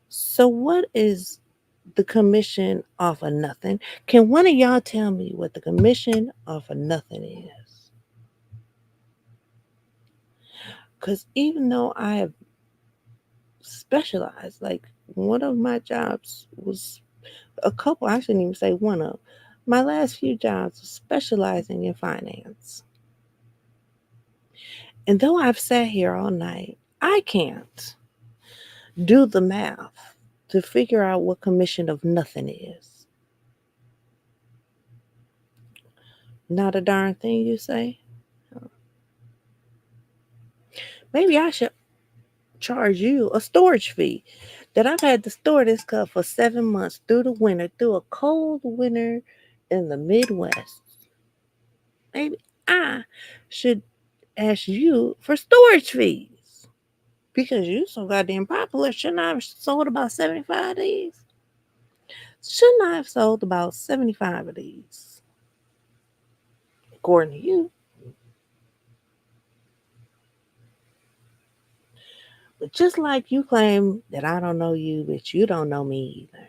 So what is the commission off of nothing? Can one of y'all tell me what the commission off of nothing is? Because even though I have specialized, like one of my jobs was a couple, I shouldn't even say one of my last few jobs was specializing in finance. And though I've sat here all night, I can't do the math to figure out what commission of nothing is. Not a darn thing, you say? Maybe I should charge you a storage fee. That I've had to store this cup for 7 months through the winter, through a cold winter in the Midwest. Maybe I should ask you for storage fees. Because you so goddamn popular. Shouldn't I have sold about 75 of these? Shouldn't I have sold about 75 of these? According to you. But just like you claim that I don't know you, but you don't know me either.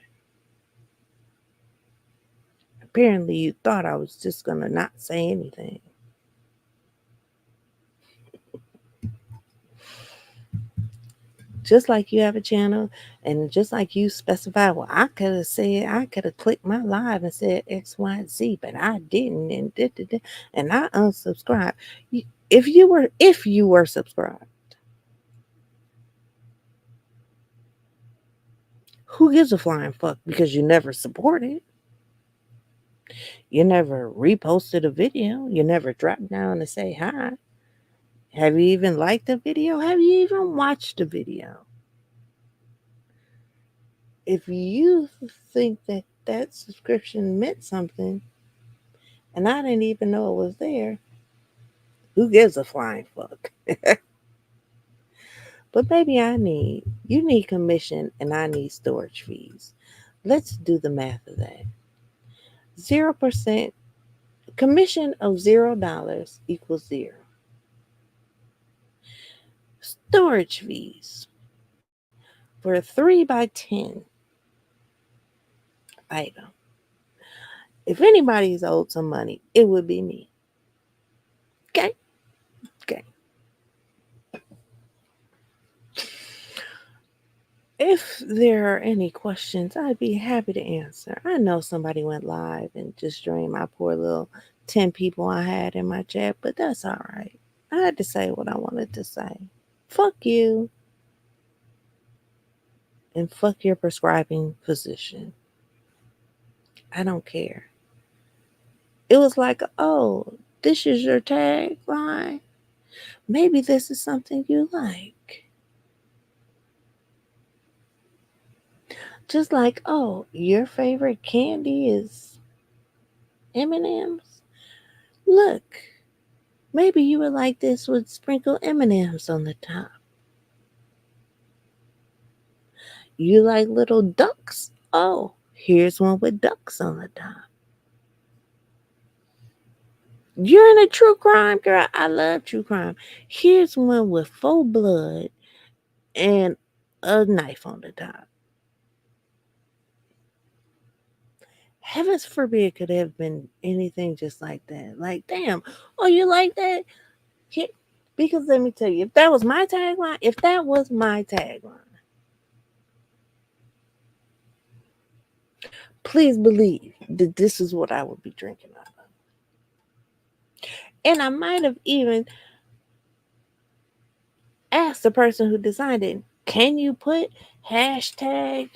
Apparently you thought I was just gonna not say anything. Just like you have a channel, and just like you specified, well, I could have said, I could have clicked my live and said X, Y, Z, but I didn't, and and I unsubscribed. If you were subscribed, who gives a flying fuck? Because you never supported, you never reposted a video, you never dropped down to say hi, Have you even liked the video? Have you even watched the video? If you think that that subscription meant something and I didn't even know it was there, who gives a flying fuck? But maybe you need commission and I need storage fees. Let's do the math of that. 0% commission of $0 equals 0. Storage fees for a 3x10 item. If anybody's owed some money, it would be me. Okay? Okay. If there are any questions, I'd be happy to answer. I know somebody went live and just drained my poor little 10 people I had in my chat, but that's all right. I had to say what I wanted to say. Fuck you. And fuck your prescribing physician. I don't care. It was like, oh, this is your tagline. Maybe this is something you like. Just like, oh, your favorite candy is M&M's. Look, maybe you would like this with sprinkled M&M's on the top. You like little ducks? Oh, here's one with ducks on the top. You're in a true crime, girl. I love true crime. Here's one with full blood and a knife on the top. Heavens forbid could have been anything just like that. Like, damn, oh, you like that? Yeah. Because let me tell you, if that was my tagline, please believe that this is what I would be drinking out of. And I might have even asked the person who designed it, can you put hashtag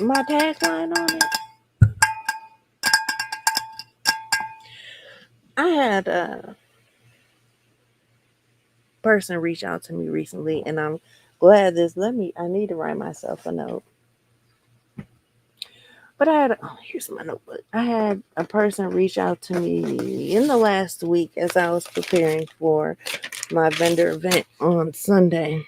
my tagline on it? I had a person reach out to me recently, and I'm glad I need to write myself a note. But here's my notebook. I had a person reach out to me in the last week as I was preparing for my vendor event on Sunday.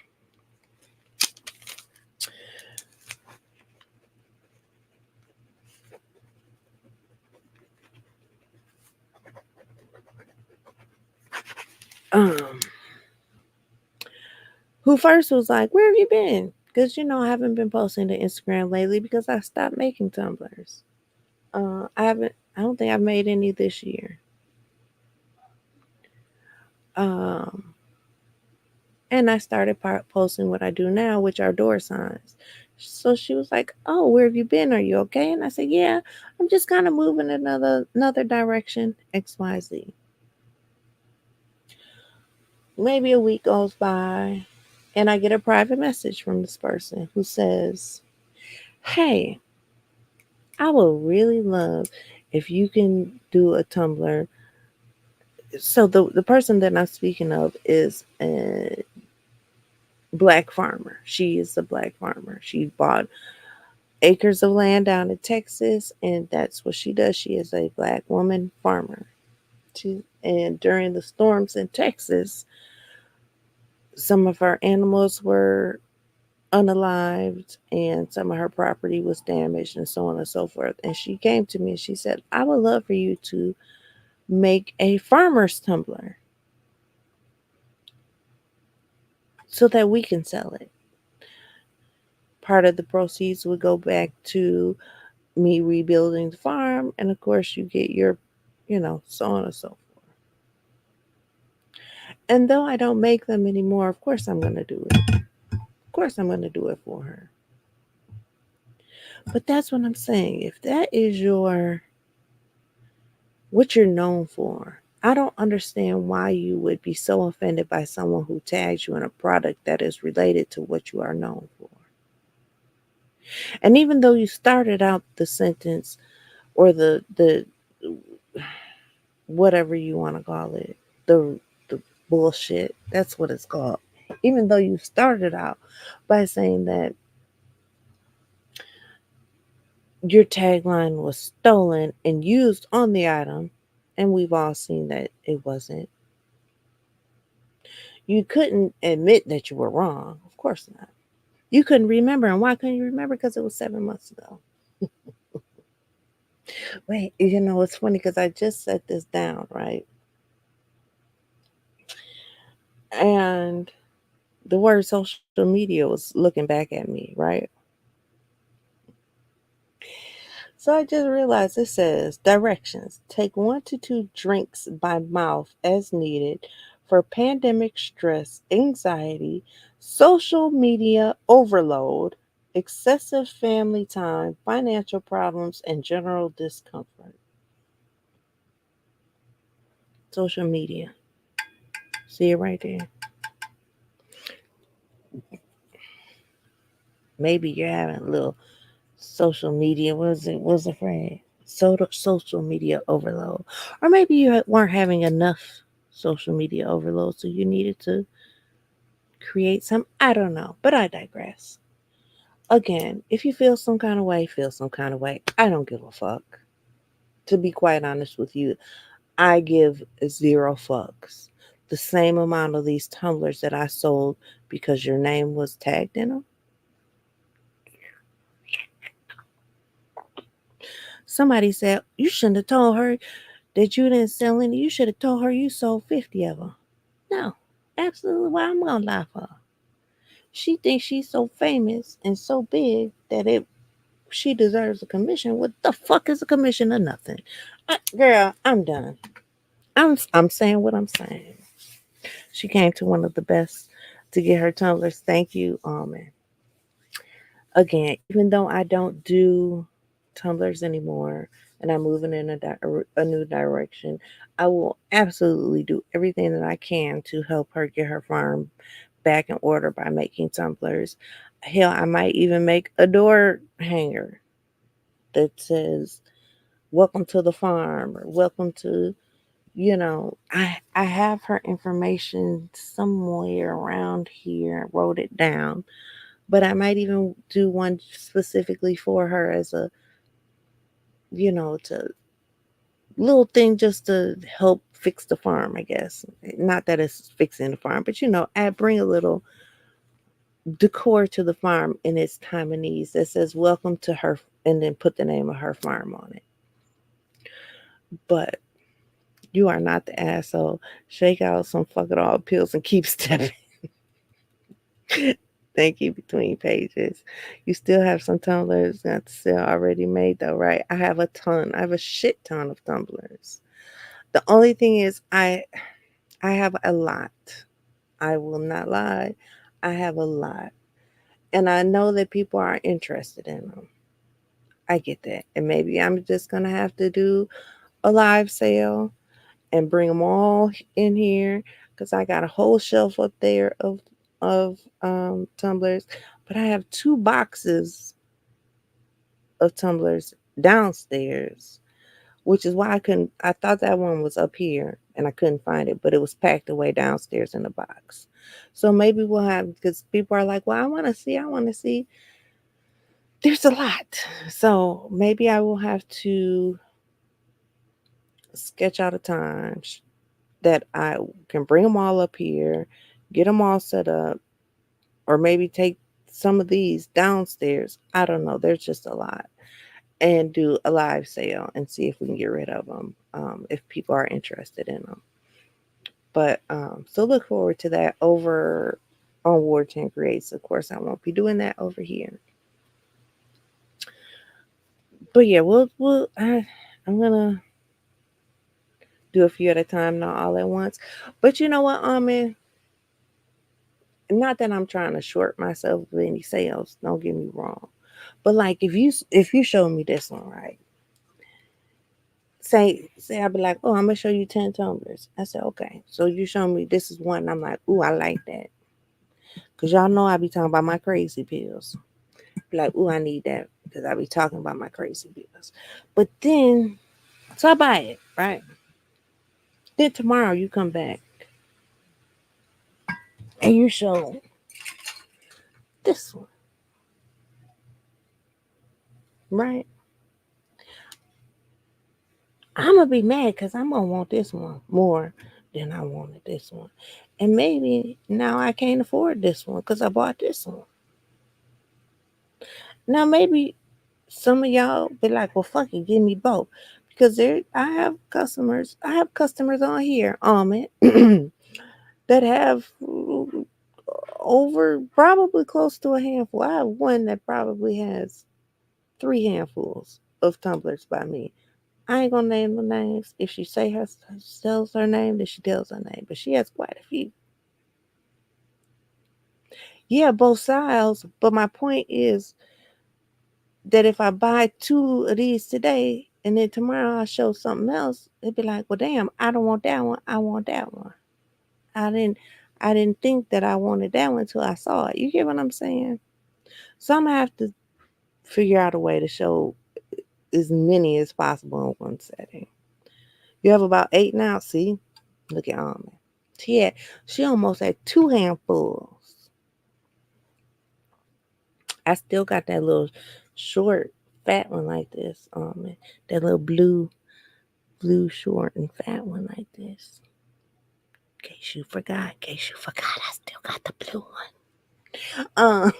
Who first was like, where have you been? Because, I haven't been posting to Instagram lately because I stopped making tumblers. I don't think I've made any this year. And I started posting what I do now, which are door signs. So she was like, oh, where have you been? Are you okay? And I said, yeah, I'm just kind of moving another direction, XYZ. Maybe a week goes by and I get a private message from this person who says, hey, I would really love if you can do a tumbler. So the person that I'm speaking of is a black farmer. She is a black farmer. She bought acres of land down in Texas, and that's what she does. She is a black woman farmer. And during the storms in Texas, some of her animals were unalived and some of her property was damaged and so on and so forth. And she came to me and she said, I would love for you to make a farmer's tumbler so that we can sell it. Part of the proceeds would go back to me rebuilding the farm, and of course you get your, so on and so forth. And though I don't make them anymore, of course I'm going to do it. Of course I'm going to do it for her. But that's what I'm saying. If that is what you're known for, I don't understand why you would be so offended by someone who tags you in a product that is related to what you are known for. And even though you started out the sentence or the whatever you want to call it, the bullshit. That's what it's called. Even though you started out by saying that your tagline was stolen and used on the item, and we've all seen that it wasn't. You couldn't admit that you were wrong. Of course not. You couldn't remember. And why couldn't you remember? Because it was 7 months ago. Wait, it's funny because I just set this down, right? And the word social media was looking back at me, right? So I just realized it says directions. Take 1 to 2 drinks by mouth as needed for pandemic stress, anxiety, social media overload, excessive family time, financial problems, and general discomfort. Social media. See it right there. Maybe you're having a little social media. What's the phrase? Social media overload. Or maybe you weren't having enough social media overload, so you needed to create some. I don't know, but I digress. Again, if you feel some kind of way, feel some kind of way. I don't give a fuck. To be quite honest with you, I give zero fucks. The same amount of these tumblers that I sold because your name was tagged in them. Somebody said, you shouldn't have told her that you didn't sell any. You should have told her you sold 50 of them. No, absolutely. Why I'm going to lie for her? She thinks she's so famous and so big that she deserves a commission. What the fuck is a commission or nothing? Girl, I'm done. I'm saying what I'm saying. She came to one of the best to get her tumblers. Thank you, Almond. Again, even though I don't do tumblers anymore and I'm moving in a new direction, I will absolutely do everything that I can to help her get her farm back in order by making tumblers. Hell, I might even make a door hanger that says welcome to the farm or welcome to, I have her information somewhere around here. I wrote it down, but I might even do one specifically for her as a, to little thing just to help fix the farm, I guess. Not that it's fixing the farm, but I bring a little decor to the farm in its time of needs that says welcome to her and then put the name of her farm on it. But you are not the asshole. Shake out some fuck it all pills and keep stepping. Thank you between pages. You still have some tumblers got to sell already made though, right? I have a ton. I have a shit ton of tumblers. The only thing is I have a lot. I will not lie. I have a lot. And I know that people are interested in them. I get that. And maybe I'm just going to have to do a live sale and bring them all in here because I got a whole shelf up there of tumblers. But I have 2 boxes of tumblers downstairs, which is why I thought that one was up here and I couldn't find it, but it was packed away downstairs in the box. So maybe we'll have, because people are like, well, I want to see. There's a lot. So maybe I will have to sketch out a time that I can bring them all up here, get them all set up, or maybe take some of these downstairs. I don't know. There's just a lot. And do a live sale and see if we can get rid of them if people are interested in them. But so look forward to that over on Ward 10 Creates. Of course, I won't be doing that over here. But yeah, I'm gonna do a few at a time, not all at once. But you know what, not that I'm trying to short myself with any sales. Don't get me wrong. But like if you show me this one, right? Say I'll be like, oh, I'm gonna show you 10 tumblers. I said, okay. So you show me this is one. I'm like, ooh, I like that. Cause y'all know I be talking about my crazy pills. Be like, ooh, I need that because I be talking about my crazy pills. But then, so I buy it, right? Then tomorrow you come back and you show this one, right? I'm gonna be mad because I'm gonna want this one more than I wanted this one. And maybe now I can't afford this one because I bought this one. Now maybe some of y'all be like, well, fuck it, give me both. Because I have customers on here, Ahmed, that have over probably close to a handful. I have one that probably has 3 handfuls of tumblers by me. I ain't gonna name the names. If she tells her name, then she tells her name. But she has quite a few. Yeah, both styles. But my point is that if I buy 2 of these today and then tomorrow I show something else, it'd be like, well, damn, I don't want that one. I want that one. I didn't I didn't think that I wanted that one until I saw it. You get what I'm saying? So I'm gonna have to figure out a way to show as many as possible in one setting. You have about 8 now. See, look at Almond. She almost had 2 handfuls. I still got that little short, fat one like this. That little blue, short and fat one like this. In case you forgot, I still got the blue one.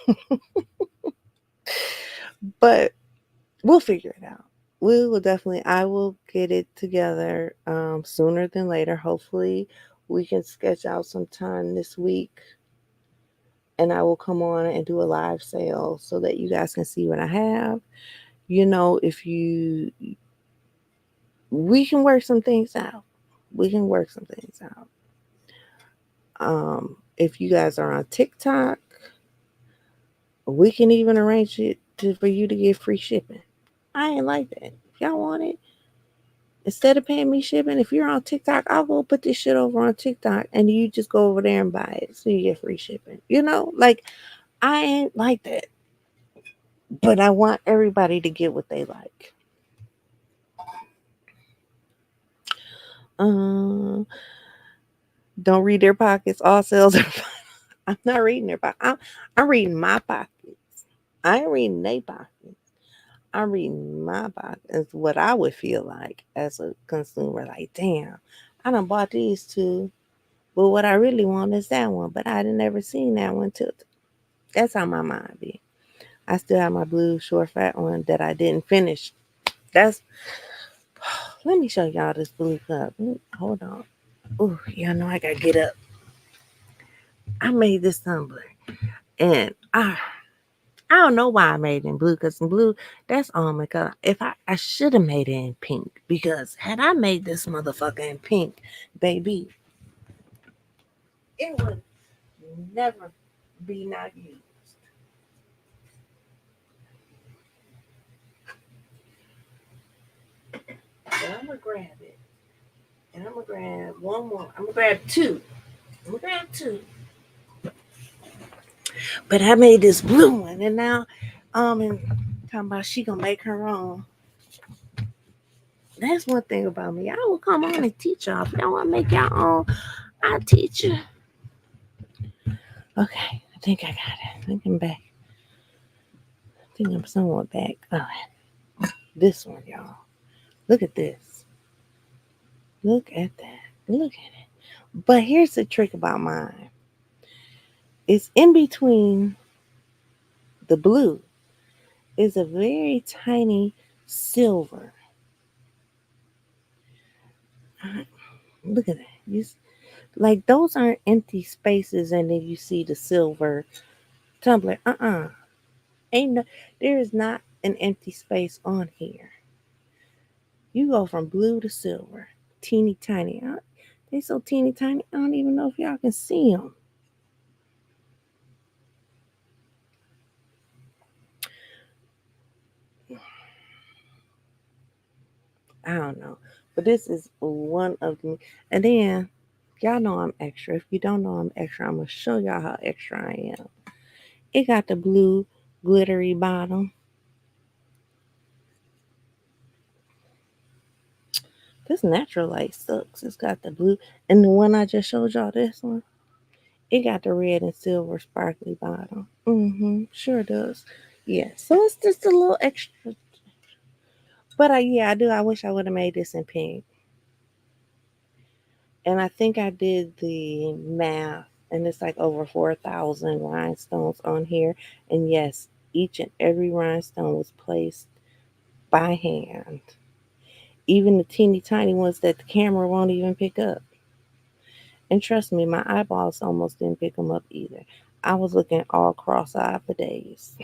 But we'll figure it out. We will definitely. I will get it together sooner than later. Hopefully, we can sketch out some time this week, and I will come on and do a live sale so that you guys can see what I have. You know, we can work some things out. We can work some things out. If you guys are on TikTok, we can even arrange it for you to get free shipping. I ain't like that. If y'all want it, instead of paying me shipping, if you're on TikTok, I'll go put this shit over on TikTok and you just go over there and buy it so you get free shipping. You know, like I ain't like that. But I want everybody to get what they like. Um, don't read their pockets. All sales are fine. I'm not reading their pockets. I'm reading my pockets. I ain't reading their pockets. I'm reading my pockets. What I would feel like as a consumer. Like, damn, I done bought these two, but what I really want is that one. But I done never seen that one too. That's how my mind be. I still have my blue short fat one that I didn't finish. That's Let me show y'all this blue cup. Hold on. Oh, y'all know I gotta get up. I made this tumbler, and I don't know why I made it in blue, because in blue, that's almond color. If I should have made it in pink, because had I made this motherfucker in pink, baby, it would never be not used. But I'm gonna grab it, and I'm gonna grab one more. I'm gonna grab two. I'm gonna grab two. But I made this blue one, and now, and talking about she gonna make her own. That's one thing about me. I will come on and teach y'all. If y'all want to make your own, I'll teach you. Okay, I think I got it. I think I'm back. I think I'm somewhat back. All right, this one, y'all. Look at this. Look at that. Look at it. But here's the trick about mine. It's in between the blue. Is a very tiny silver. Look at that. Like those aren't empty spaces, and then you see the silver tumbler. Ain't no, there is not an empty space on here. You go from blue to silver, teeny tiny. They so teeny tiny. I don't even know if y'all can see them. I don't know, but this is one of them. And then y'all know I'm extra. If you don't know I'm extra, I'm gonna show y'all how extra I am. It got the blue glittery bottom. This natural light sucks. It's got the blue, and the one I just showed y'all, this one, it got the red and silver sparkly bottom. Sure does. Yeah, so it's just a little extra. But I do. I wish I would have made this in pink. And I think I did the math, and it's like over 4,000 rhinestones on here. And yes, each and every rhinestone was placed by hand, even the teeny tiny ones that the camera won't even pick up. And trust me, my eyeballs almost didn't pick them up either. I was looking all cross-eyed for days.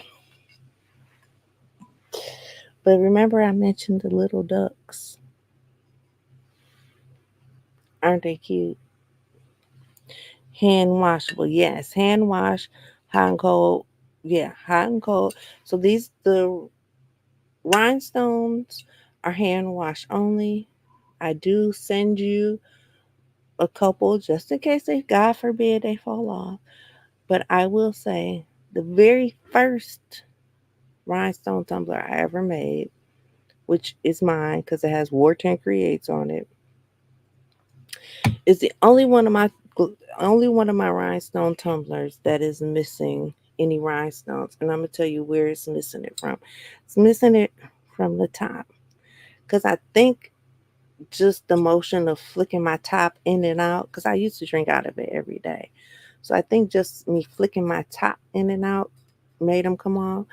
But remember, I mentioned the little ducks. Aren't they cute? Hand washable, yes, hand wash, hot and cold. Yeah, hot and cold. So the rhinestones are hand wash only. I do send you a couple just in case they, God forbid, they fall off. But I will say the very first rhinestone tumbler I ever made, which is mine because it has War 10 Creates on it, is the only one of my rhinestone tumblers that is missing any rhinestones. And I'm gonna tell you where it's missing it from. It's missing it from the top. Because I think just the motion of flicking my top in and out, because I used to drink out of it every day. So I think just me flicking my top in and out made them come off.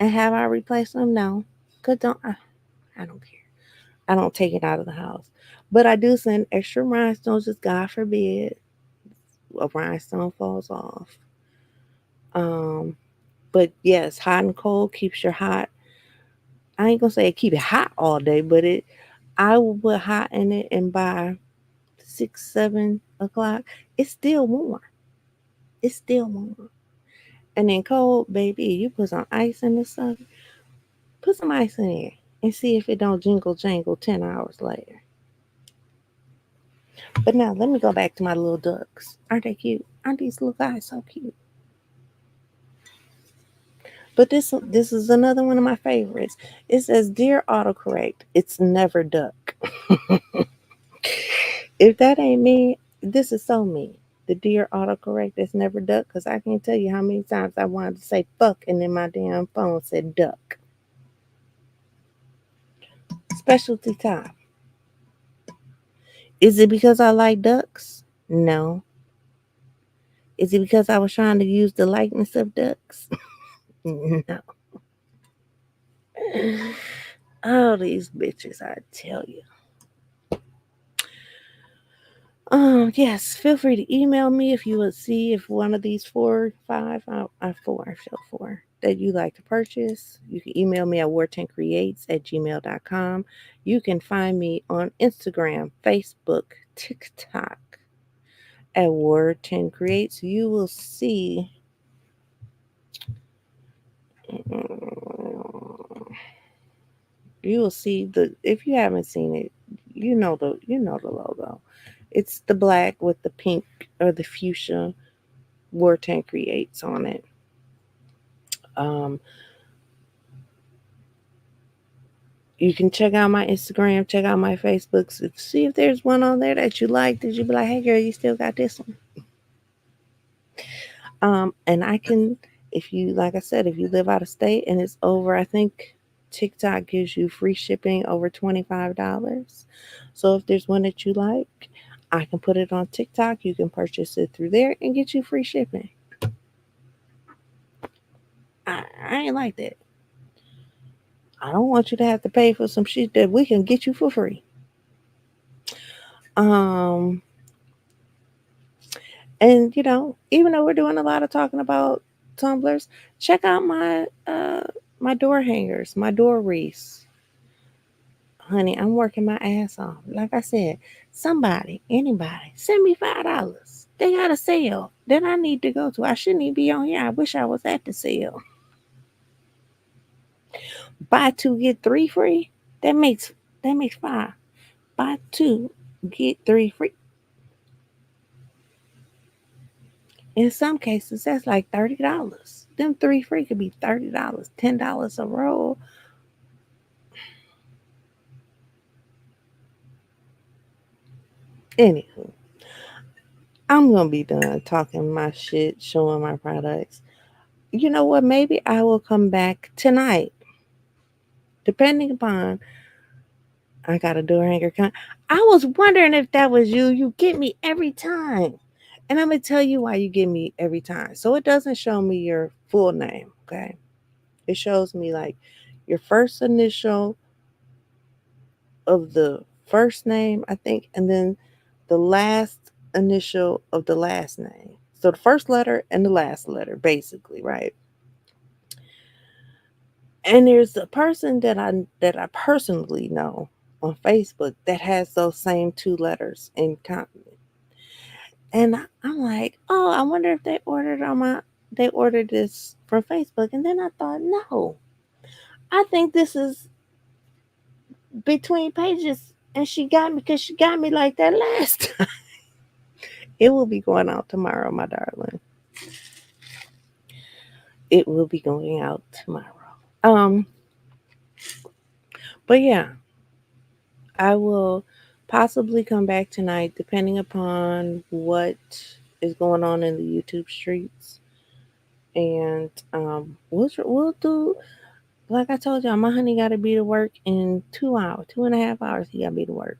And have I replaced them? No. Cause I don't care. I don't take it out of the house. But I do send extra rhinestones, just God forbid a rhinestone falls off. Um, but yes, hot and cold keeps your hot. I ain't gonna say it keep it hot all day, but it I will put hot in it, and by 6, 7 o'clock, it's still warm. It's still warm. And then cold, baby, you put some ice in this stuff. Put some ice in there and see if it don't jingle jangle 10 hours later. But now let me go back to my little ducks. Aren't they cute? Aren't these little guys so cute? But this is another one of my favorites. It says, "Dear autocorrect, it's never duck." If that ain't me, this is so me. The dear autocorrect that's never duck, because I can't tell you how many times I wanted to say fuck and then my damn phone said duck. Specialty time. Is it because I like ducks? No. Is it because I was trying to use the likeness of ducks? No. Oh, these bitches, I tell you. Yes, feel free to email me if you would see if one of these 4, 5, four, I show 4 that you like to purchase. You can email me at war10creates@gmail.com. You can find me on Instagram, Facebook, TikTok at war10creates. You will see the, if you haven't seen it, you know the logo. It's the black with the pink or the fuchsia War 10 Creates on it. Um, you can check out my Instagram, check out my Facebook, see if there's one on there that you like. That you be like, hey girl, you still got this one. And I can, if you, like I said, if you live out of state and it's over, I think TikTok gives you free shipping over $25. So if there's one that you like, I can put it on TikTok. You can purchase it through there and get you free shipping. I ain't like that. I don't want you to have to pay for some shit that we can get you for free. Um, and even though we're doing a lot of talking about tumblers, check out my door hangers, my door wreaths. Honey, I'm working my ass off. Like I said, somebody, anybody, send me $5. They got a sale that I need to go to. I shouldn't even be on here. I wish I was at the sale. Buy two, get three free. That makes five. Buy two, get three free. In some cases, that's like $30. Them three free could be $30, $10 a roll. Anywho, I'm gonna be done talking my shit, showing my products. You know what? Maybe I will come back tonight, depending upon. I got a door hanger. I was wondering if that was you. You get me every time. And I'm going to tell you why you get me every time. So it doesn't show me your full name, okay? It shows me like your first initial of the first name, I think, and then the last initial of the last name. So the first letter and the last letter, basically, right? And there's a person that I personally know on Facebook that has those same two letters in common. And I'm like, oh, I wonder if they ordered this from Facebook. And then I thought, no, I think this is between pages. And she got me because she got me like that last time. It will be going out tomorrow, my darling. It will be going out tomorrow. Um, but yeah, I will possibly come back tonight, depending upon what is going on in the YouTube streets. And we'll do, like I told y'all, my honey got to be to work in 2 hours, 2.5 hours. He got to be to work.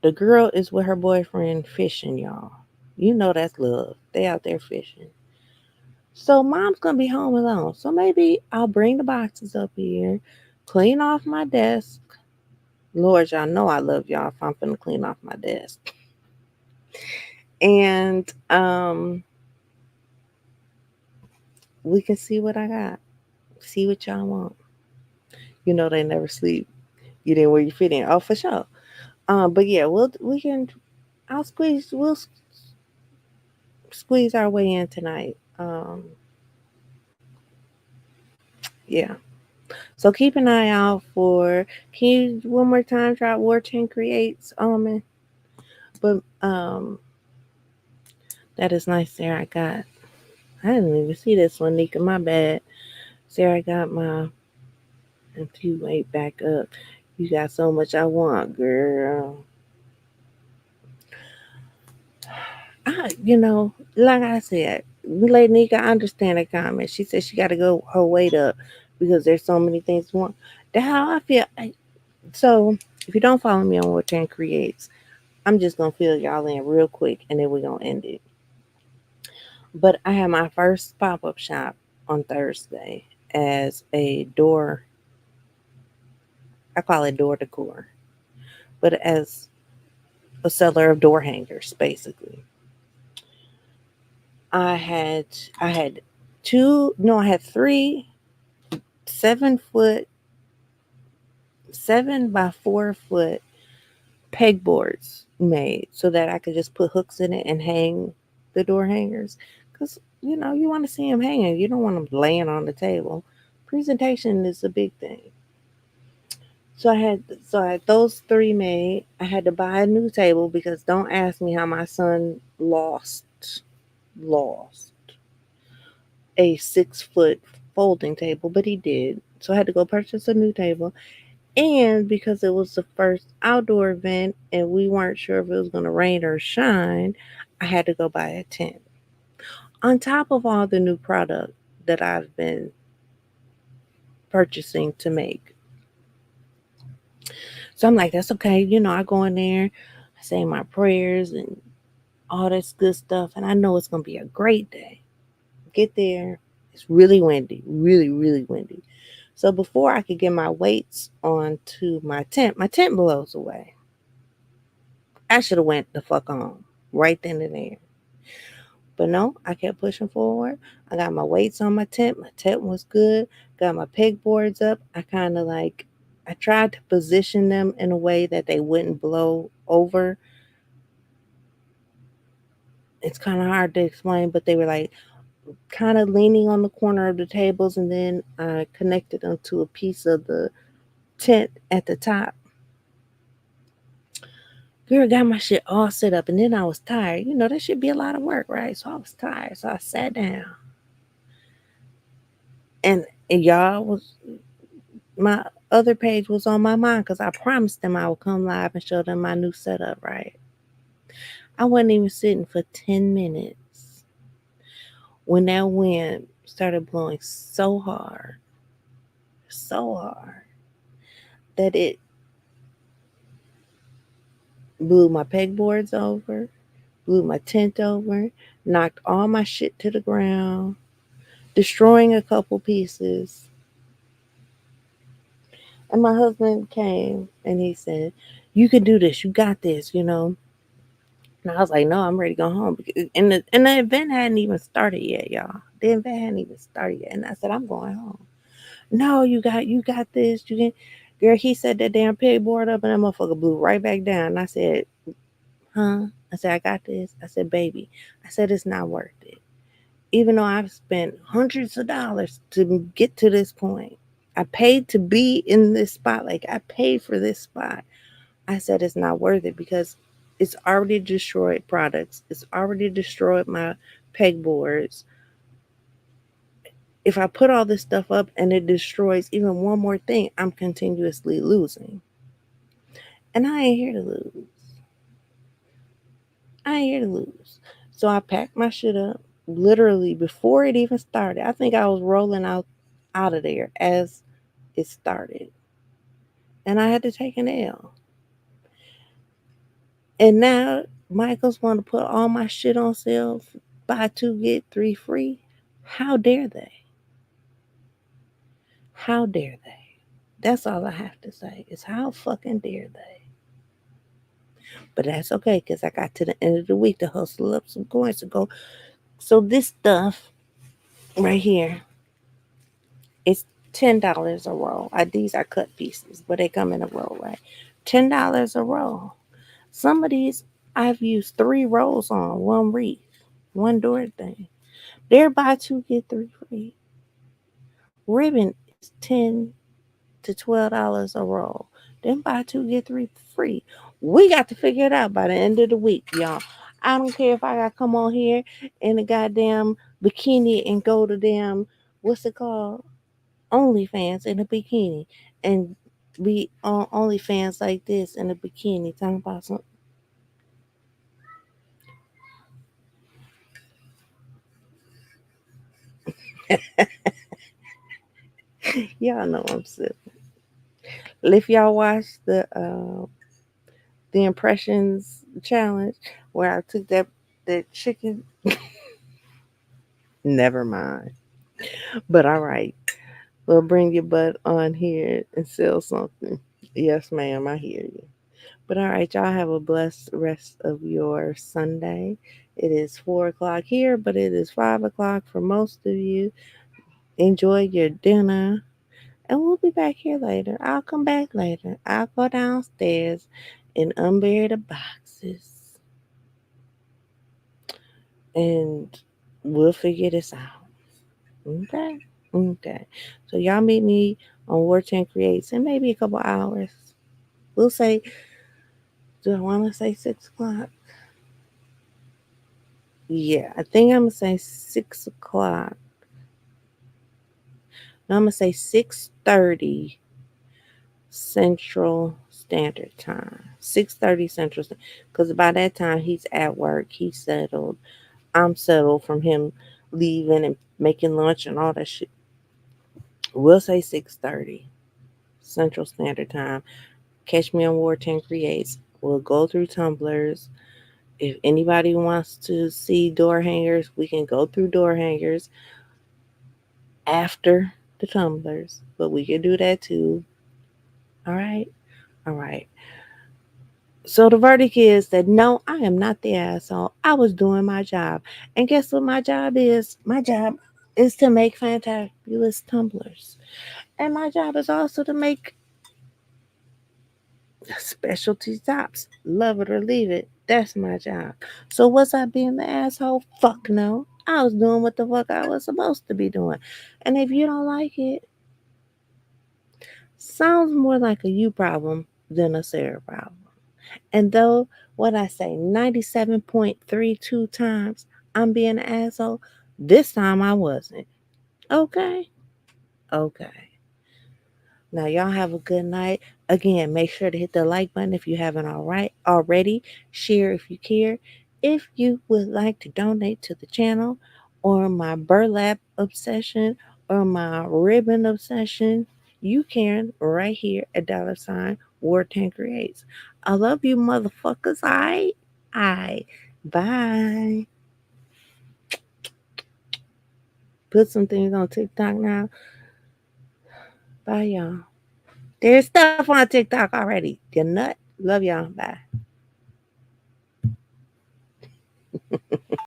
The girl is with her boyfriend fishing, y'all. You know that's love. They out there fishing. So mom's gonna be home alone. So maybe I'll bring the boxes up here, clean off my desk. Lord, y'all know I love y'all if I'm finna clean off my desk. And we can see what I got. See what y'all want. You know they never sleep. You didn't wear your fit in. Oh, for sure. But yeah, we can. We'll squeeze our way in tonight. Yeah. So keep an eye out for. Can you one more time try War Chain Creates Almond? But that is nice. Sarah, I got. I didn't even see this one, Nika. My bad. Sarah, I got my. If you wait back up, you got so much I want, girl. Like I said, Lady Nika, I understand the comment. She said she got to go her weight up because there's so many things to want. That's how I feel. So if you don't follow me on What Ten Creates, I'm just gonna fill y'all in real quick and then we're gonna end it. But I had my first pop up shop on Thursday as a door. I call it door decor, but as a seller of door hangers, basically. I had I had two. No, I had three 7 foot, 7 by 4 foot pegboards made so that I could just put hooks in it and hang the door hangers. Because, you want to see them hanging. You don't want them laying on the table. Presentation is a big thing. So I had those three made. I had to buy a new table because don't ask me how my son lost a 6 foot folding table, but he did. So I had to go purchase a new table. And because it was the first outdoor event and we weren't sure if it was going to rain or shine, I had to go buy a tent. On top of all the new product that I've been purchasing to make. So I'm like, that's okay. I go in there, I say my prayers and all this good stuff. And I know it's going to be a great day. Get there. It's really windy, really, really windy. So before I could get my weights onto my tent blows away. I should have went the fuck on right then and there. But no, I kept pushing forward. I got my weights on my tent. My tent was good. Got my pegboards up. I tried to position them in a way that they wouldn't blow over. It's kind of hard to explain, but they were like kind of leaning on the corner of the tables, and then I connected them to a piece of the tent at the top. Girl, got my shit all set up, and then I was tired. That should be a lot of work, right? So I was tired, so I sat down, and y'all was my other page was on my mind because I promised them I would come live and show them my new setup, right? I wasn't even sitting for 10 minutes when that wind started blowing so hard, that it blew my pegboards over, blew my tent over, knocked all my shit to the ground, destroying a couple pieces. And my husband came and he said, "You can do this. You got this." And I was like, "No, I'm ready to go home." And the event hadn't even started yet, y'all. The event hadn't even started yet. And I said, "I'm going home." "No, you got this. You can." Girl, he said that damn pegboard up and that motherfucker blew right back down. And I said, "Huh?" I said, "I got this." I said, "Baby," I said, "it's not worth it. Even though I've spent hundreds of dollars to get to this point. I paid to be in this spot. Like, I paid for this spot." I said, "It's not worth it because it's already destroyed products. It's already destroyed my pegboards. If I put all this stuff up and it destroys even one more thing, I'm continuously losing. And I ain't here to lose. I ain't here to lose." So I packed my shit up literally before it even started. I think I was rolling out of there as it started. And I had to take an L. And now Michaels want to put all my shit on sale, buy two get three free. How dare they? How dare they? That's all I have to say is how fucking dare they? But that's okay because I got to the end of the week to hustle up some coins to go. So this stuff right here is $10 a roll. These are cut pieces, but they come in a roll, right? $10 a roll. Some of these I've used 3 rolls on one wreath, one door thing. They're buy two get three free. Ribbon is $10 to $12 a roll. Then buy two get three free. We got to figure it out by the end of the week, y'all. I don't care if I got to come on here in a goddamn bikini and go to damn, what's it called, OnlyFans in a bikini, and be on OnlyFans like this in a bikini talking about some. Y'all know I'm silly. If y'all watch the impressions challenge where I took that chicken, never mind. But all right, well, bring your butt on here and sell something. Yes, ma'am, I hear you. But all right, y'all have a blessed rest of your Sunday. It is 4 o'clock here, but it is 5 o'clock for most of you. Enjoy your dinner. And we'll be back here later. I'll come back later. I'll go downstairs and unbury the boxes. And we'll figure this out. Okay? Okay. So y'all meet me on War 10 Creates in maybe a couple hours. We'll say, do I want to say 6 o'clock? Yeah, I think I'm going to say 6 o'clock. No, I'm going to say 6:30 Central Standard Time. 6:30 Central, because by that time he's at work, he's settled. I'm settled from him leaving and making lunch and all that shit. We'll say 6:30 Central Standard Time. Catch me on War 10 Creates. We'll go through tumblers. If anybody wants to see door hangers, we can go through door hangers after the tumblers, but we can do that too. All right. All right. So the verdict is that no, I am not the asshole. I was doing my job. And guess what my job is? My job is to make fantabulous tumblers. And my job is also to make specialty tops. Love it or leave it. That's my job. So was I being the asshole? Fuck no. I was doing what the fuck I was supposed to be doing. And if you don't like it, sounds more like a you problem than a Sarah problem. And though what I say 97.32 times I'm being an asshole, this time I wasn't. Okay. Okay. Now, y'all have a good night. Again, make sure to hit the like button if you haven't already. Share if you care. If you would like to donate to the channel or my burlap obsession or my ribbon obsession, you can right here at $War10 Creates. I love you, motherfuckers. I. Bye. Put some things on TikTok now. Bye, y'all. There's stuff on TikTok already. You nut. Love y'all. Bye.